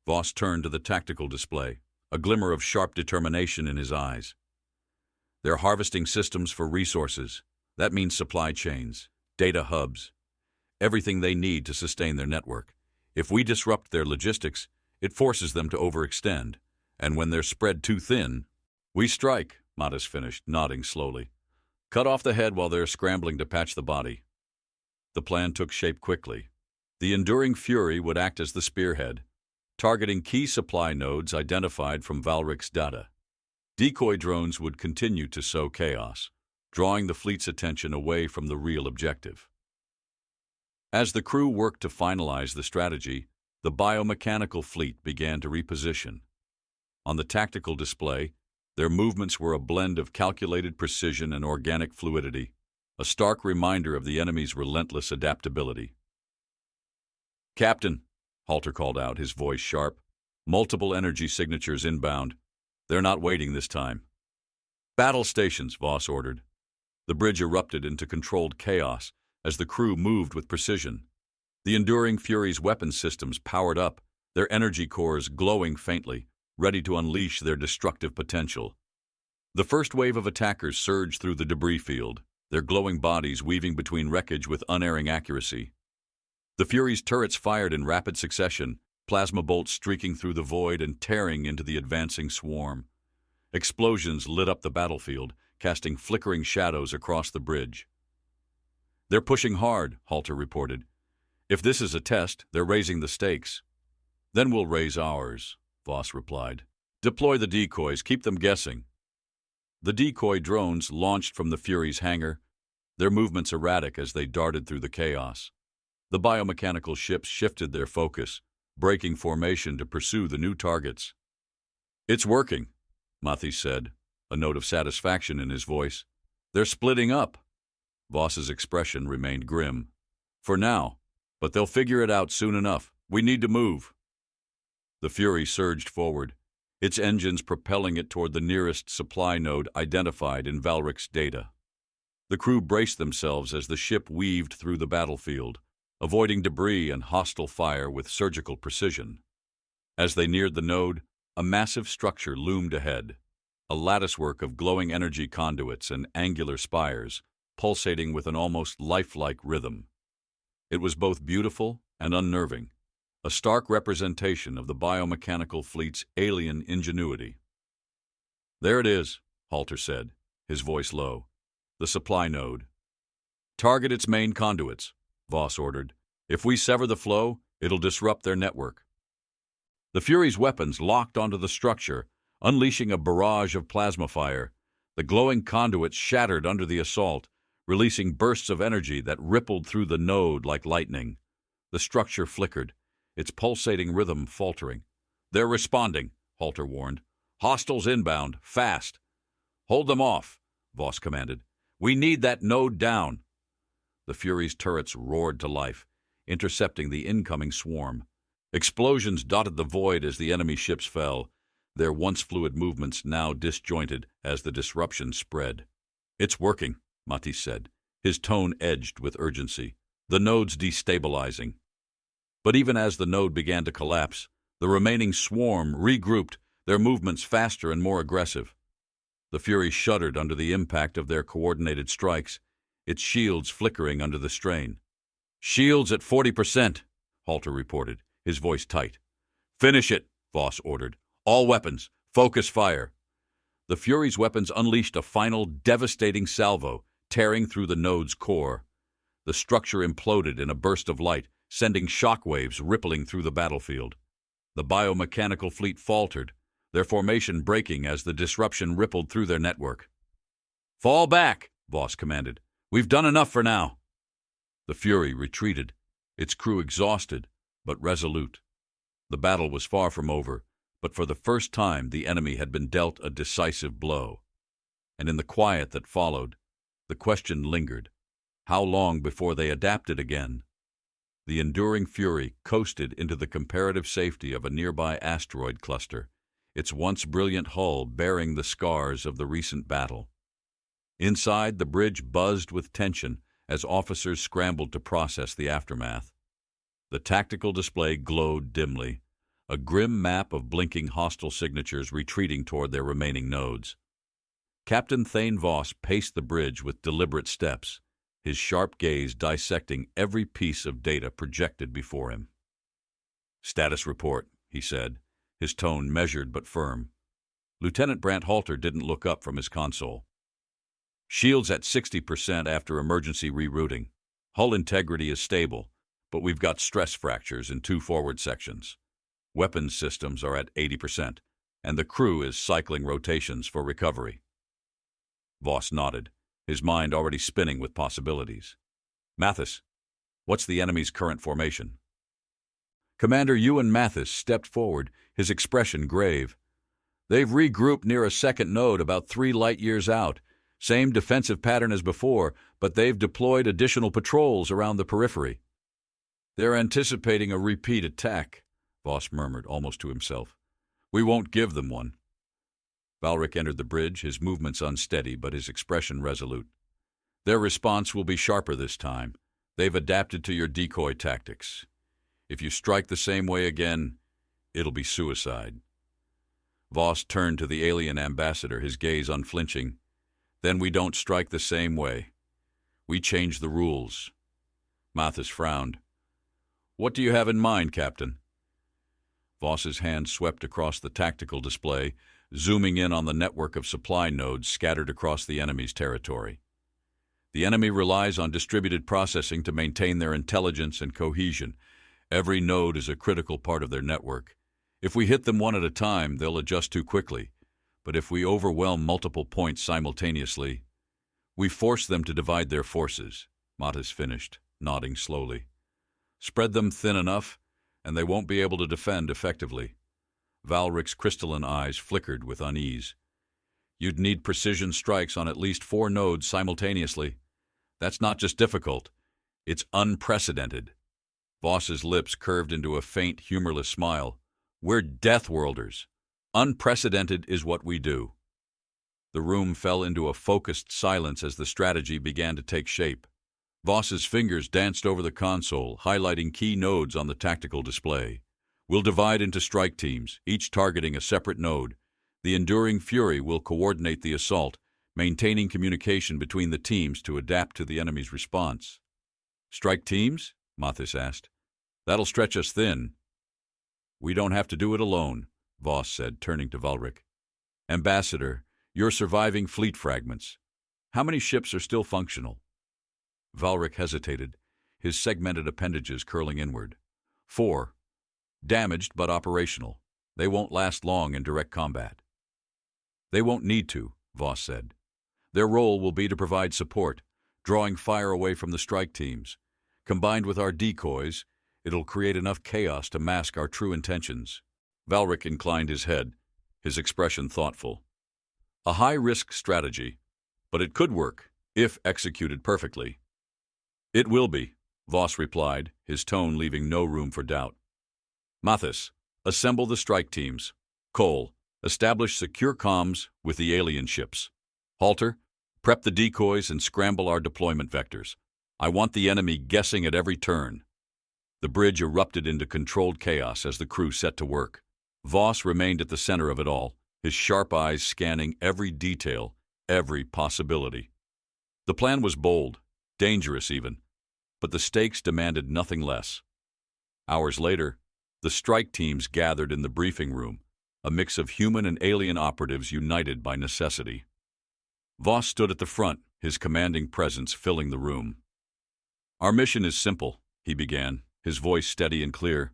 Voss turned to the tactical display, a glimmer of sharp determination in his eyes. "They're harvesting systems for resources. That means supply chains, data hubs, everything they need to sustain their network. If we disrupt their logistics, it forces them to overextend, and when they're spread too thin, we strike," Matas finished, nodding slowly. "Cut off the head while they're scrambling to patch the body." The plan took shape quickly. The Enduring Fury would act as the spearhead, targeting key supply nodes identified from Valric's data. Decoy drones would continue to sow chaos, drawing the fleet's attention away from the real objective. As the crew worked to finalize the strategy, the biomechanical fleet began to reposition. On the tactical display, their movements were a blend of calculated precision and organic fluidity, a stark reminder of the enemy's relentless adaptability. "Captain," Halter called out, his voice sharp, "multiple energy signatures inbound. They're not waiting this time." "Battle stations," Voss ordered. The bridge erupted into controlled chaos as the crew moved with precision. The Enduring Fury's weapon systems powered up, their energy cores glowing faintly, ready to unleash their destructive potential. The first wave of attackers surged through the debris field, their glowing bodies weaving between wreckage with unerring accuracy. The Fury's turrets fired in rapid succession, plasma bolts streaking through the void and tearing into the advancing swarm. Explosions lit up the battlefield, casting flickering shadows across the bridge. "They're pushing hard," Halter reported. "If this is a test, they're raising the stakes." "Then we'll raise ours," Voss replied. "Deploy the decoys, keep them guessing." The decoy drones launched from the Fury's hangar, their movements erratic as they darted through the chaos. The biomechanical ships shifted their focus, breaking formation to pursue the new targets. "It's working," Mathis said, a note of satisfaction in his voice. "They're splitting up." Voss's expression remained grim. For now, but they'll figure it out soon enough. We need to move. The Fury surged forward, its engines propelling it toward the nearest supply node identified in Valric's data. The crew braced themselves as the ship weaved through the battlefield, avoiding debris and hostile fire with surgical precision. As they neared the node, a massive structure loomed ahead, a latticework of glowing energy conduits and angular spires, pulsating with an almost lifelike rhythm. It was both beautiful and unnerving, a stark representation of the biomechanical fleet's alien ingenuity. "There it is," Halter said, his voice low. "The supply node." "Target its main conduits," Voss ordered. "If we sever the flow, it'll disrupt their network." The Fury's weapons locked onto the structure, unleashing a barrage of plasma fire. The glowing conduits shattered under the assault, releasing bursts of energy that rippled through the node like lightning. The structure flickered, its pulsating rhythm faltering. "They're responding," Halter warned. "Hostiles inbound, fast." "Hold them off," Voss commanded. "We need that node down." The Fury's turrets roared to life, intercepting the incoming swarm. Explosions dotted the void as the enemy ships fell, their once fluid movements now disjointed as the disruption spread. "It's working," Matisse said, his tone edged with urgency. "The node's destabilizing." But even as the node began to collapse, the remaining swarm regrouped, their movements faster and more aggressive. The Fury shuddered under the impact of their coordinated strikes, its shields flickering under the strain. "Shields at 40%, Halter reported, his voice tight. "Finish it," Voss ordered. "All weapons, focus fire." The Fury's weapons unleashed a final, devastating salvo, tearing through the node's core. The structure imploded in a burst of light, sending shockwaves rippling through the battlefield. The biomechanical fleet faltered, their formation breaking as the disruption rippled through their network. "Fall back," Voss commanded. "We've done enough for now." The Fury retreated, its crew exhausted but resolute. The battle was far from over, but for the first time the enemy had been dealt a decisive blow. And in the quiet that followed, the question lingered: how long before they adapted again? The enduring Fury coasted into the comparative safety of a nearby asteroid cluster, its once brilliant hull bearing the scars of the recent battle. Inside, the bridge buzzed with tension as officers scrambled to process the aftermath. The tactical display glowed dimly, a grim map of blinking hostile signatures retreating toward their remaining nodes. Captain Thane Voss paced the bridge with deliberate steps, his sharp gaze dissecting every piece of data projected before him. "Status report," he said, his tone measured but firm. Lieutenant Brant Halter didn't look up from his console. "Shields at 60% after emergency rerouting. Hull integrity is stable, but we've got stress fractures in 2 forward sections. Weapons systems are at 80%, and the crew is cycling rotations for recovery." Voss nodded, his mind already spinning with possibilities. "Mathis, what's the enemy's current formation?" Commander Ewan Mathis stepped forward, his expression grave. "They've regrouped near a second node about 3 light-years out. Same defensive pattern as before, but they've deployed additional patrols around the periphery." "They're anticipating a repeat attack," Voss murmured, almost to himself. "We won't give them one." Valric entered the bridge, his movements unsteady but his expression resolute. "Their response will be sharper this time. They've adapted to your decoy tactics. If you strike the same way again, it'll be suicide." Voss turned to the alien ambassador, his gaze unflinching. "Then we don't strike the same way. We change the rules." Mathis frowned. "What do you have in mind, Captain?" Voss's hand swept across the tactical display, zooming in on the network of supply nodes scattered across the enemy's territory. "The enemy relies on distributed processing to maintain their intelligence and cohesion. Every node is a critical part of their network. If we hit them one at a time, they'll adjust too quickly. But if we overwhelm multiple points simultaneously, we force them to divide their forces," Mathis finished, nodding slowly. "Spread them thin enough, and they won't be able to defend effectively." Valric's crystalline eyes flickered with unease. "You'd need precision strikes on at least 4 nodes simultaneously. That's not just difficult, it's unprecedented. Voss's lips curved into a faint, humorless smile. We're Deathworlders. Unprecedented is what we do. The room fell into a focused silence as the strategy began to take shape. Voss's fingers danced over the console, highlighting key nodes on the tactical display. We'll divide into strike teams, each targeting a separate node. The Enduring Fury will coordinate the assault, maintaining communication between the teams to adapt to the enemy's response. Strike teams? Mathis asked. That'll stretch us thin. We don't have to do it alone, Voss said, turning to Valric. Ambassador, you're surviving fleet fragments. How many ships are still functional? Valric hesitated, his segmented appendages curling inward. 4. Damaged but operational. They won't last long in direct combat. They won't need to, Voss said. Their role will be to provide support, drawing fire away from the strike teams. Combined with our decoys, it'll create enough chaos to mask our true intentions. Valric inclined his head, his expression thoughtful. A high-risk strategy, but it could work, if executed perfectly. It will be, Voss replied, his tone leaving no room for doubt. Mathis, assemble the strike teams. Cole, establish secure comms with the alien ships. Halter, prep the decoys and scramble our deployment vectors. I want the enemy guessing at every turn. The bridge erupted into controlled chaos as the crew set to work. Voss remained at the center of it all, his sharp eyes scanning every detail, every possibility. The plan was bold, dangerous even, but the stakes demanded nothing less. Hours later, the strike teams gathered in the briefing room, a mix of human and alien operatives united by necessity. Voss stood at the front, his commanding presence filling the room. Our mission is simple, he began, his voice steady and clear.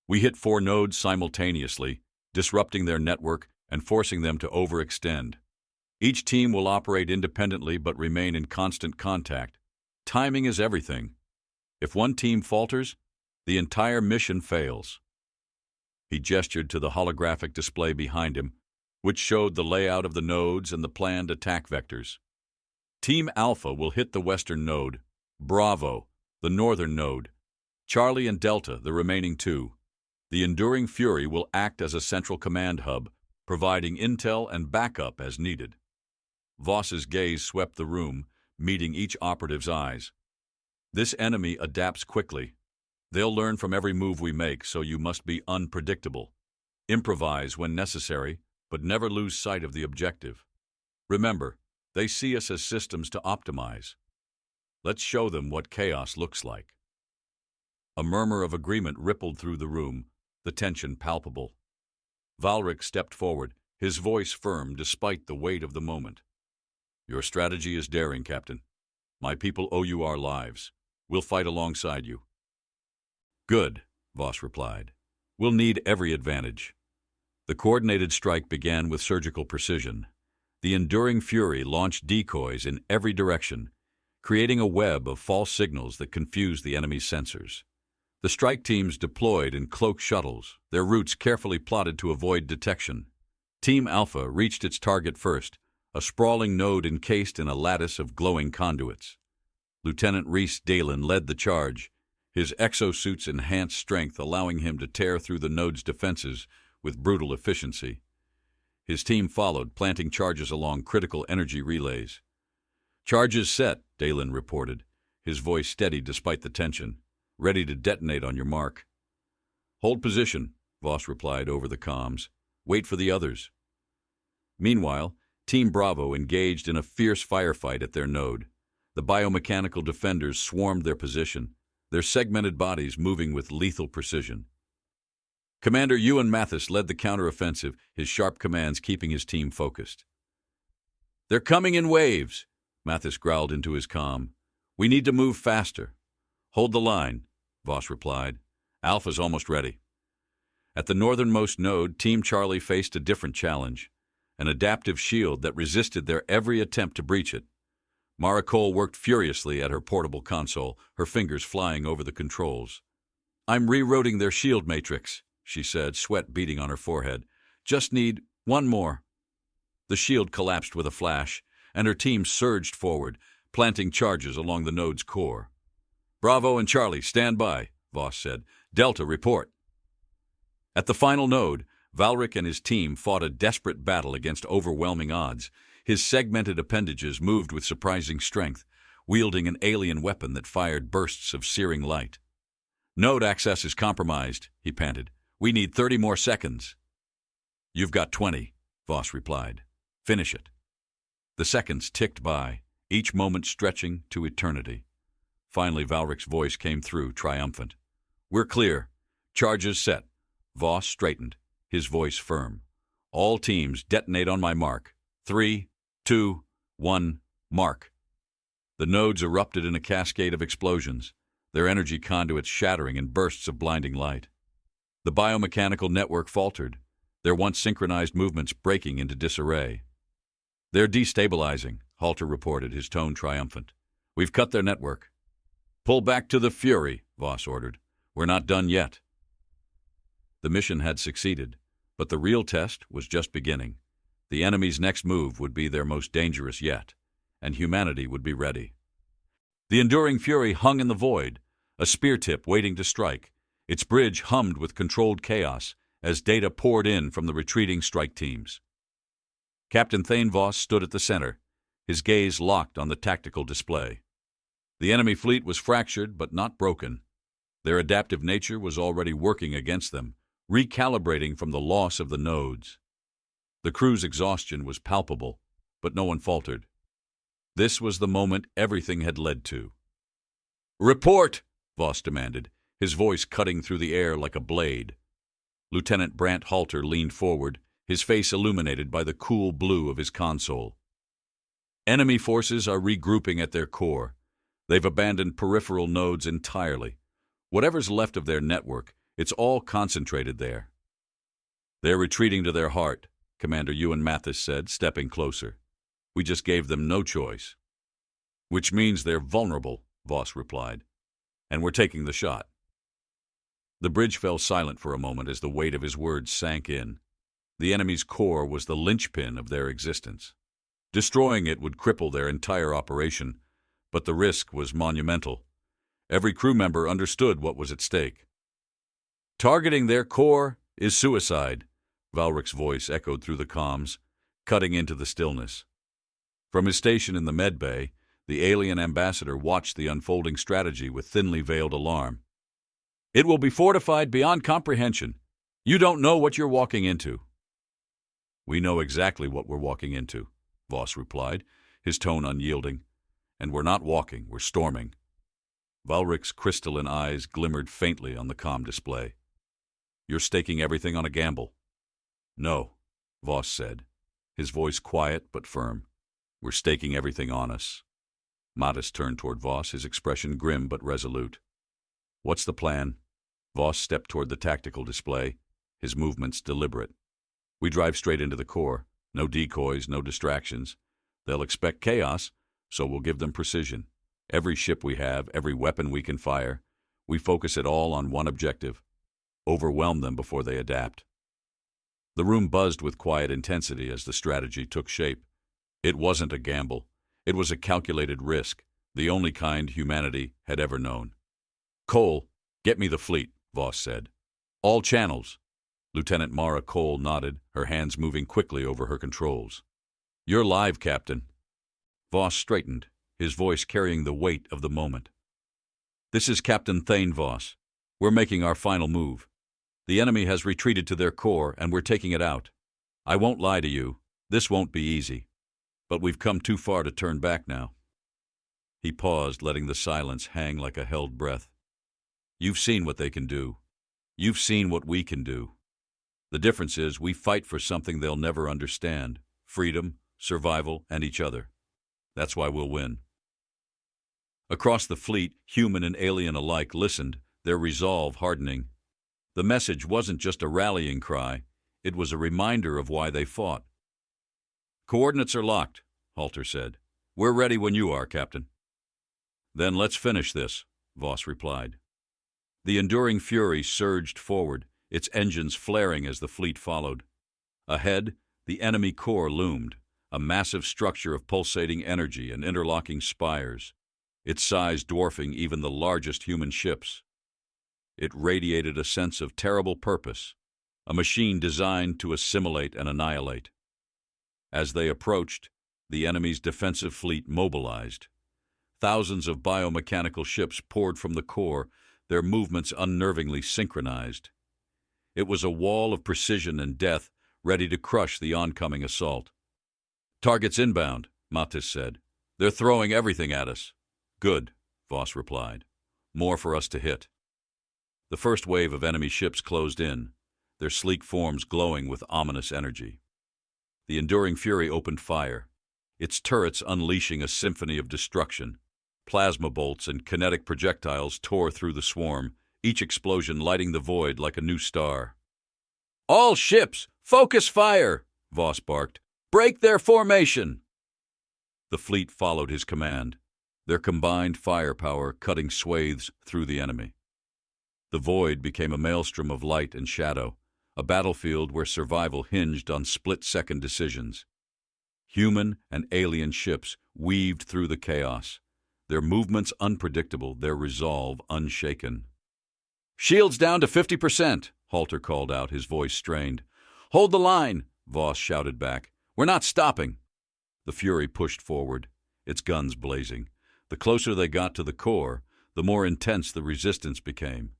We hit 4 nodes simultaneously, disrupting their network and forcing them to overextend. Each team will operate independently but remain in constant contact. Timing is everything. If one team falters, the entire mission fails. He gestured to the holographic display behind him, which showed the layout of the nodes and the planned attack vectors. Team Alpha will hit the western node, Bravo, the northern node, Charlie and Delta, the remaining 2. The Enduring Fury will act as a central command hub, providing intel and backup as needed. Voss's gaze swept the room, meeting each operative's eyes. This enemy adapts quickly. They'll learn from every move we make, so you must be unpredictable. Improvise when necessary, but never lose sight of the objective. Remember, they see us as systems to optimize. Let's show them what chaos looks like. A murmur of agreement rippled through the room, the tension palpable. Valric stepped forward, his voice firm despite the weight of the moment. Your strategy is daring, Captain. My people owe you our lives. We'll fight alongside you. Good, Voss replied. We'll need every advantage. The coordinated strike began with surgical precision. The Enduring Fury launched decoys in every direction, creating a web of false signals that confused the enemy's sensors. The strike teams deployed in cloaked shuttles, their routes carefully plotted to avoid detection. Team Alpha reached its target first, a sprawling node encased in a lattice of glowing conduits. Lieutenant Rhys Dalen led the charge, his exosuit's enhanced strength allowing him to tear through the node's defenses with brutal efficiency. His team followed, planting charges along critical energy relays. Charges set, Dalen reported, his voice steady despite the tension. Ready to detonate on your mark. Hold position, Voss replied over the comms. Wait for the others. Meanwhile, Team Bravo engaged in a fierce firefight at their node. The biomechanical defenders swarmed their position, their segmented bodies moving with lethal precision. Commander Ewan Mathis led the counteroffensive, his sharp commands keeping his team focused. They're coming in waves, Mathis growled into his comm. We need to move faster. Hold the line, Voss replied. Alpha's almost ready. At the northernmost node, Team Charlie faced a different challenge, an adaptive shield that resisted their every attempt to breach it. Mara Cole worked furiously at her portable console, her fingers flying over the controls. I'm rerouting their shield matrix, she said, sweat beading on her forehead. Just need one more. The shield collapsed with a flash, and her team surged forward, planting charges along the node's core. "Bravo and Charlie, stand by," Voss said. "Delta, report." At the final node, Valric and his team fought a desperate battle against overwhelming odds. His segmented appendages moved with surprising strength, wielding an alien weapon that fired bursts of searing light. "Node access is compromised," he panted. "We need 30 more seconds." "You've got 20, Voss replied. "Finish it." The seconds ticked by, each moment stretching to eternity. Finally, Valric's voice came through, triumphant. "We're clear. Charges set." Voss straightened, his voice firm. "All teams detonate on my mark. 3, 2, 1, mark." The nodes erupted in a cascade of explosions, their energy conduits shattering in bursts of blinding light. The biomechanical network faltered, their once synchronized movements breaking into disarray. "They're destabilizing," Halter reported, his tone triumphant. "We've cut their network." "Pull back to the Fury," Voss ordered. "We're not done yet." The mission had succeeded, but the real test was just beginning. The enemy's next move would be their most dangerous yet, and humanity would be ready. The enduring Fury hung in the void, a spear tip waiting to strike. Its bridge hummed with controlled chaos as data poured in from the retreating strike teams. Captain Thane Voss stood at the center, his gaze locked on the tactical display. The enemy fleet was fractured but not broken. Their adaptive nature was already working against them, recalibrating from the loss of the nodes. The crew's exhaustion was palpable, but no one faltered. This was the moment everything had led to. "Report!" Voss demanded, his voice cutting through the air like a blade. Lieutenant Brant Halter leaned forward, his face illuminated by the cool blue of his console. "Enemy forces are regrouping at their core. They've abandoned peripheral nodes entirely. Whatever's left of their network, it's all concentrated there." "They're retreating to their heart," Commander Ewan Mathis said, stepping closer. "We just gave them no choice." "Which means they're vulnerable," Voss replied. "And we're taking the shot." The bridge fell silent for a moment as the weight of his words sank in. The enemy's core was the linchpin of their existence. Destroying it would cripple their entire operation, but the risk was monumental. Every crew member understood what was at stake. "Targeting their core is suicide," Valric's voice echoed through the comms, cutting into the stillness. From his station in the med bay, the alien ambassador watched the unfolding strategy with thinly veiled alarm. "It will be fortified beyond comprehension. You don't know what you're walking into." "We know exactly what we're walking into," Voss replied, his tone unyielding. "And we're not walking, we're storming." Valric's crystalline eyes glimmered faintly on the comm display. "You're staking everything on a gamble." "No," Voss said, his voice quiet but firm. "We're staking everything on us." Mattis turned toward Voss, his expression grim but resolute. "What's the plan?" Voss stepped toward the tactical display, his movements deliberate. "We drive straight into the core. No decoys, no distractions. They'll expect chaos, so we'll give them precision. Every ship we have, every weapon we can fire, we focus it all on one objective: overwhelm them before they adapt." The room buzzed with quiet intensity as the strategy took shape. It wasn't a gamble. It was a calculated risk, the only kind humanity had ever known. "Cole, get me the fleet," Voss said. "All channels." Lieutenant Mara Cole nodded, her hands moving quickly over her controls. "You're live, Captain." Voss straightened, his voice carrying the weight of the moment. "This is Captain Thane Voss. We're making our final move. The enemy has retreated to their core, and we're taking it out. I won't lie to you, this won't be easy. But we've come too far to turn back now." He paused, letting the silence hang like a held breath. "You've seen what they can do. You've seen what we can do. The difference is we fight for something they'll never understand: freedom, survival, and each other. That's why we'll win." Across the fleet, human and alien alike listened, their resolve hardening. The message wasn't just a rallying cry, it was a reminder of why they fought. "Coordinates are locked," Halter said. "We're ready when you are, Captain." "Then let's finish this," Voss replied. The enduring Fury surged forward, its engines flaring as the fleet followed. Ahead, the enemy core loomed, a massive structure of pulsating energy and interlocking spires, its size dwarfing even the largest human ships. It radiated a sense of terrible purpose, a machine designed to assimilate and annihilate. As they approached, the enemy's defensive fleet mobilized. Thousands of biomechanical ships poured from the core, their movements unnervingly synchronized. It was a wall of precision and death, ready to crush the oncoming assault. "Targets inbound," Matis said. "They're throwing everything at us." "Good," Voss replied. "More for us to hit." The first wave of enemy ships closed in, their sleek forms glowing with ominous energy. The enduring fury opened fire, its turrets unleashing a symphony of destruction. Plasma bolts and kinetic projectiles tore through the swarm, each explosion lighting the void like a new star. "All ships, focus fire!" Voss barked. "Break their formation!" The fleet followed his command, their combined firepower cutting swathes through the enemy. The void became a maelstrom of light and shadow, a battlefield where survival hinged on split-second decisions. Human and alien ships weaved through the chaos, their movements unpredictable, their resolve unshaken. "Shields down to 50%, Halter called out, his voice strained. "Hold the line," Voss shouted back. "We're not stopping." The Fury pushed forward, its guns blazing. The closer they got to the core, the more intense the resistance became.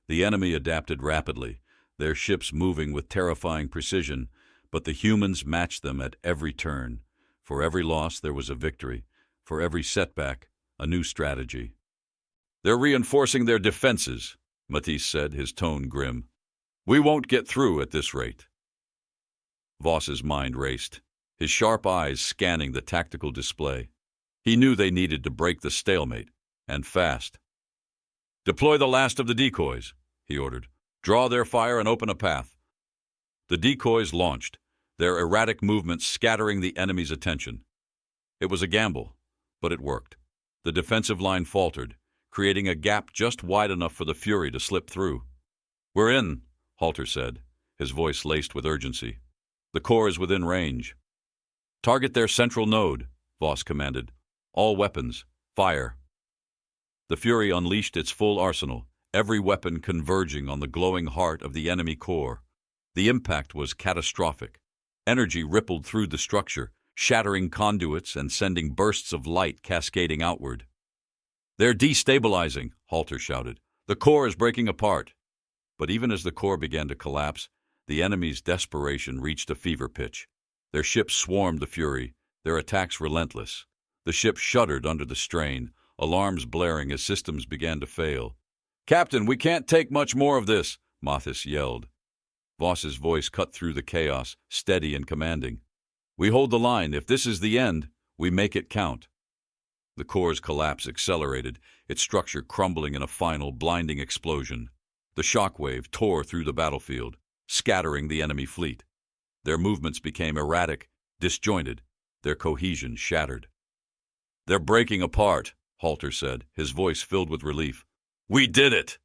The enemy adapted rapidly, their ships moving with terrifying precision, but the humans matched them at every turn. For every loss there was a victory, for every setback, a new strategy. "They're reinforcing their defenses," Matisse said, his tone grim. "We won't get through at this rate." Voss's mind raced, his sharp eyes scanning the tactical display. He knew they needed to break the stalemate, and fast. "Deploy the last of the decoys," he ordered. "Draw their fire and open a path." The decoys launched, their erratic movements scattering the enemy's attention. It was a gamble, but it worked. The defensive line faltered, creating a gap just wide enough for the Fury to slip through. "We're in," Halter said, his voice laced with urgency. "The core is within range." "Target their central node," Voss commanded. "All weapons, fire." The Fury unleashed its full arsenal, every weapon converging on the glowing heart of the enemy core. The impact was catastrophic. Energy rippled through the structure, shattering conduits and sending bursts of light cascading outward. "They're destabilizing," Halter shouted. "The core is breaking apart." But even as the core began to collapse, the enemy's desperation reached a fever pitch. Their ships swarmed the Fury, their attacks relentless. The ship shuddered under the strain, alarms blaring as systems began to fail. "Captain, we can't take much more of this," Mathis yelled. Voss's voice cut through the chaos, steady and commanding. "We hold the line. If this is the end, we make it count." The core's collapse accelerated, its structure crumbling in a final, blinding explosion. The shockwave tore through the battlefield, scattering the enemy fleet. Their movements became erratic, disjointed, their cohesion shattered. "They're breaking apart," Halter said, his voice filled with relief. "We did it!"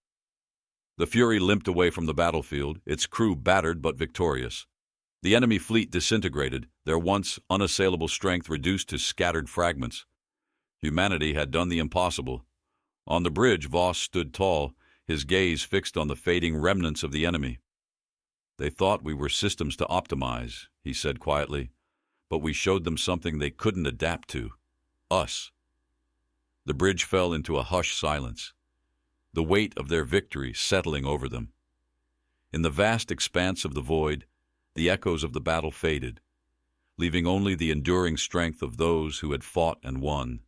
The Fury limped away from the battlefield, its crew battered but victorious. The enemy fleet disintegrated, their once unassailable strength reduced to scattered fragments. Humanity had done the impossible. On the bridge, Voss stood tall, his gaze fixed on the fading remnants of the enemy. "They thought we were systems to optimize," he said quietly, "but we showed them something they couldn't adapt to. Us." The bridge fell into a hushed silence, the weight of their victory settling over them. In the vast expanse of the void, the echoes of the battle faded, leaving only the enduring strength of those who had fought and won.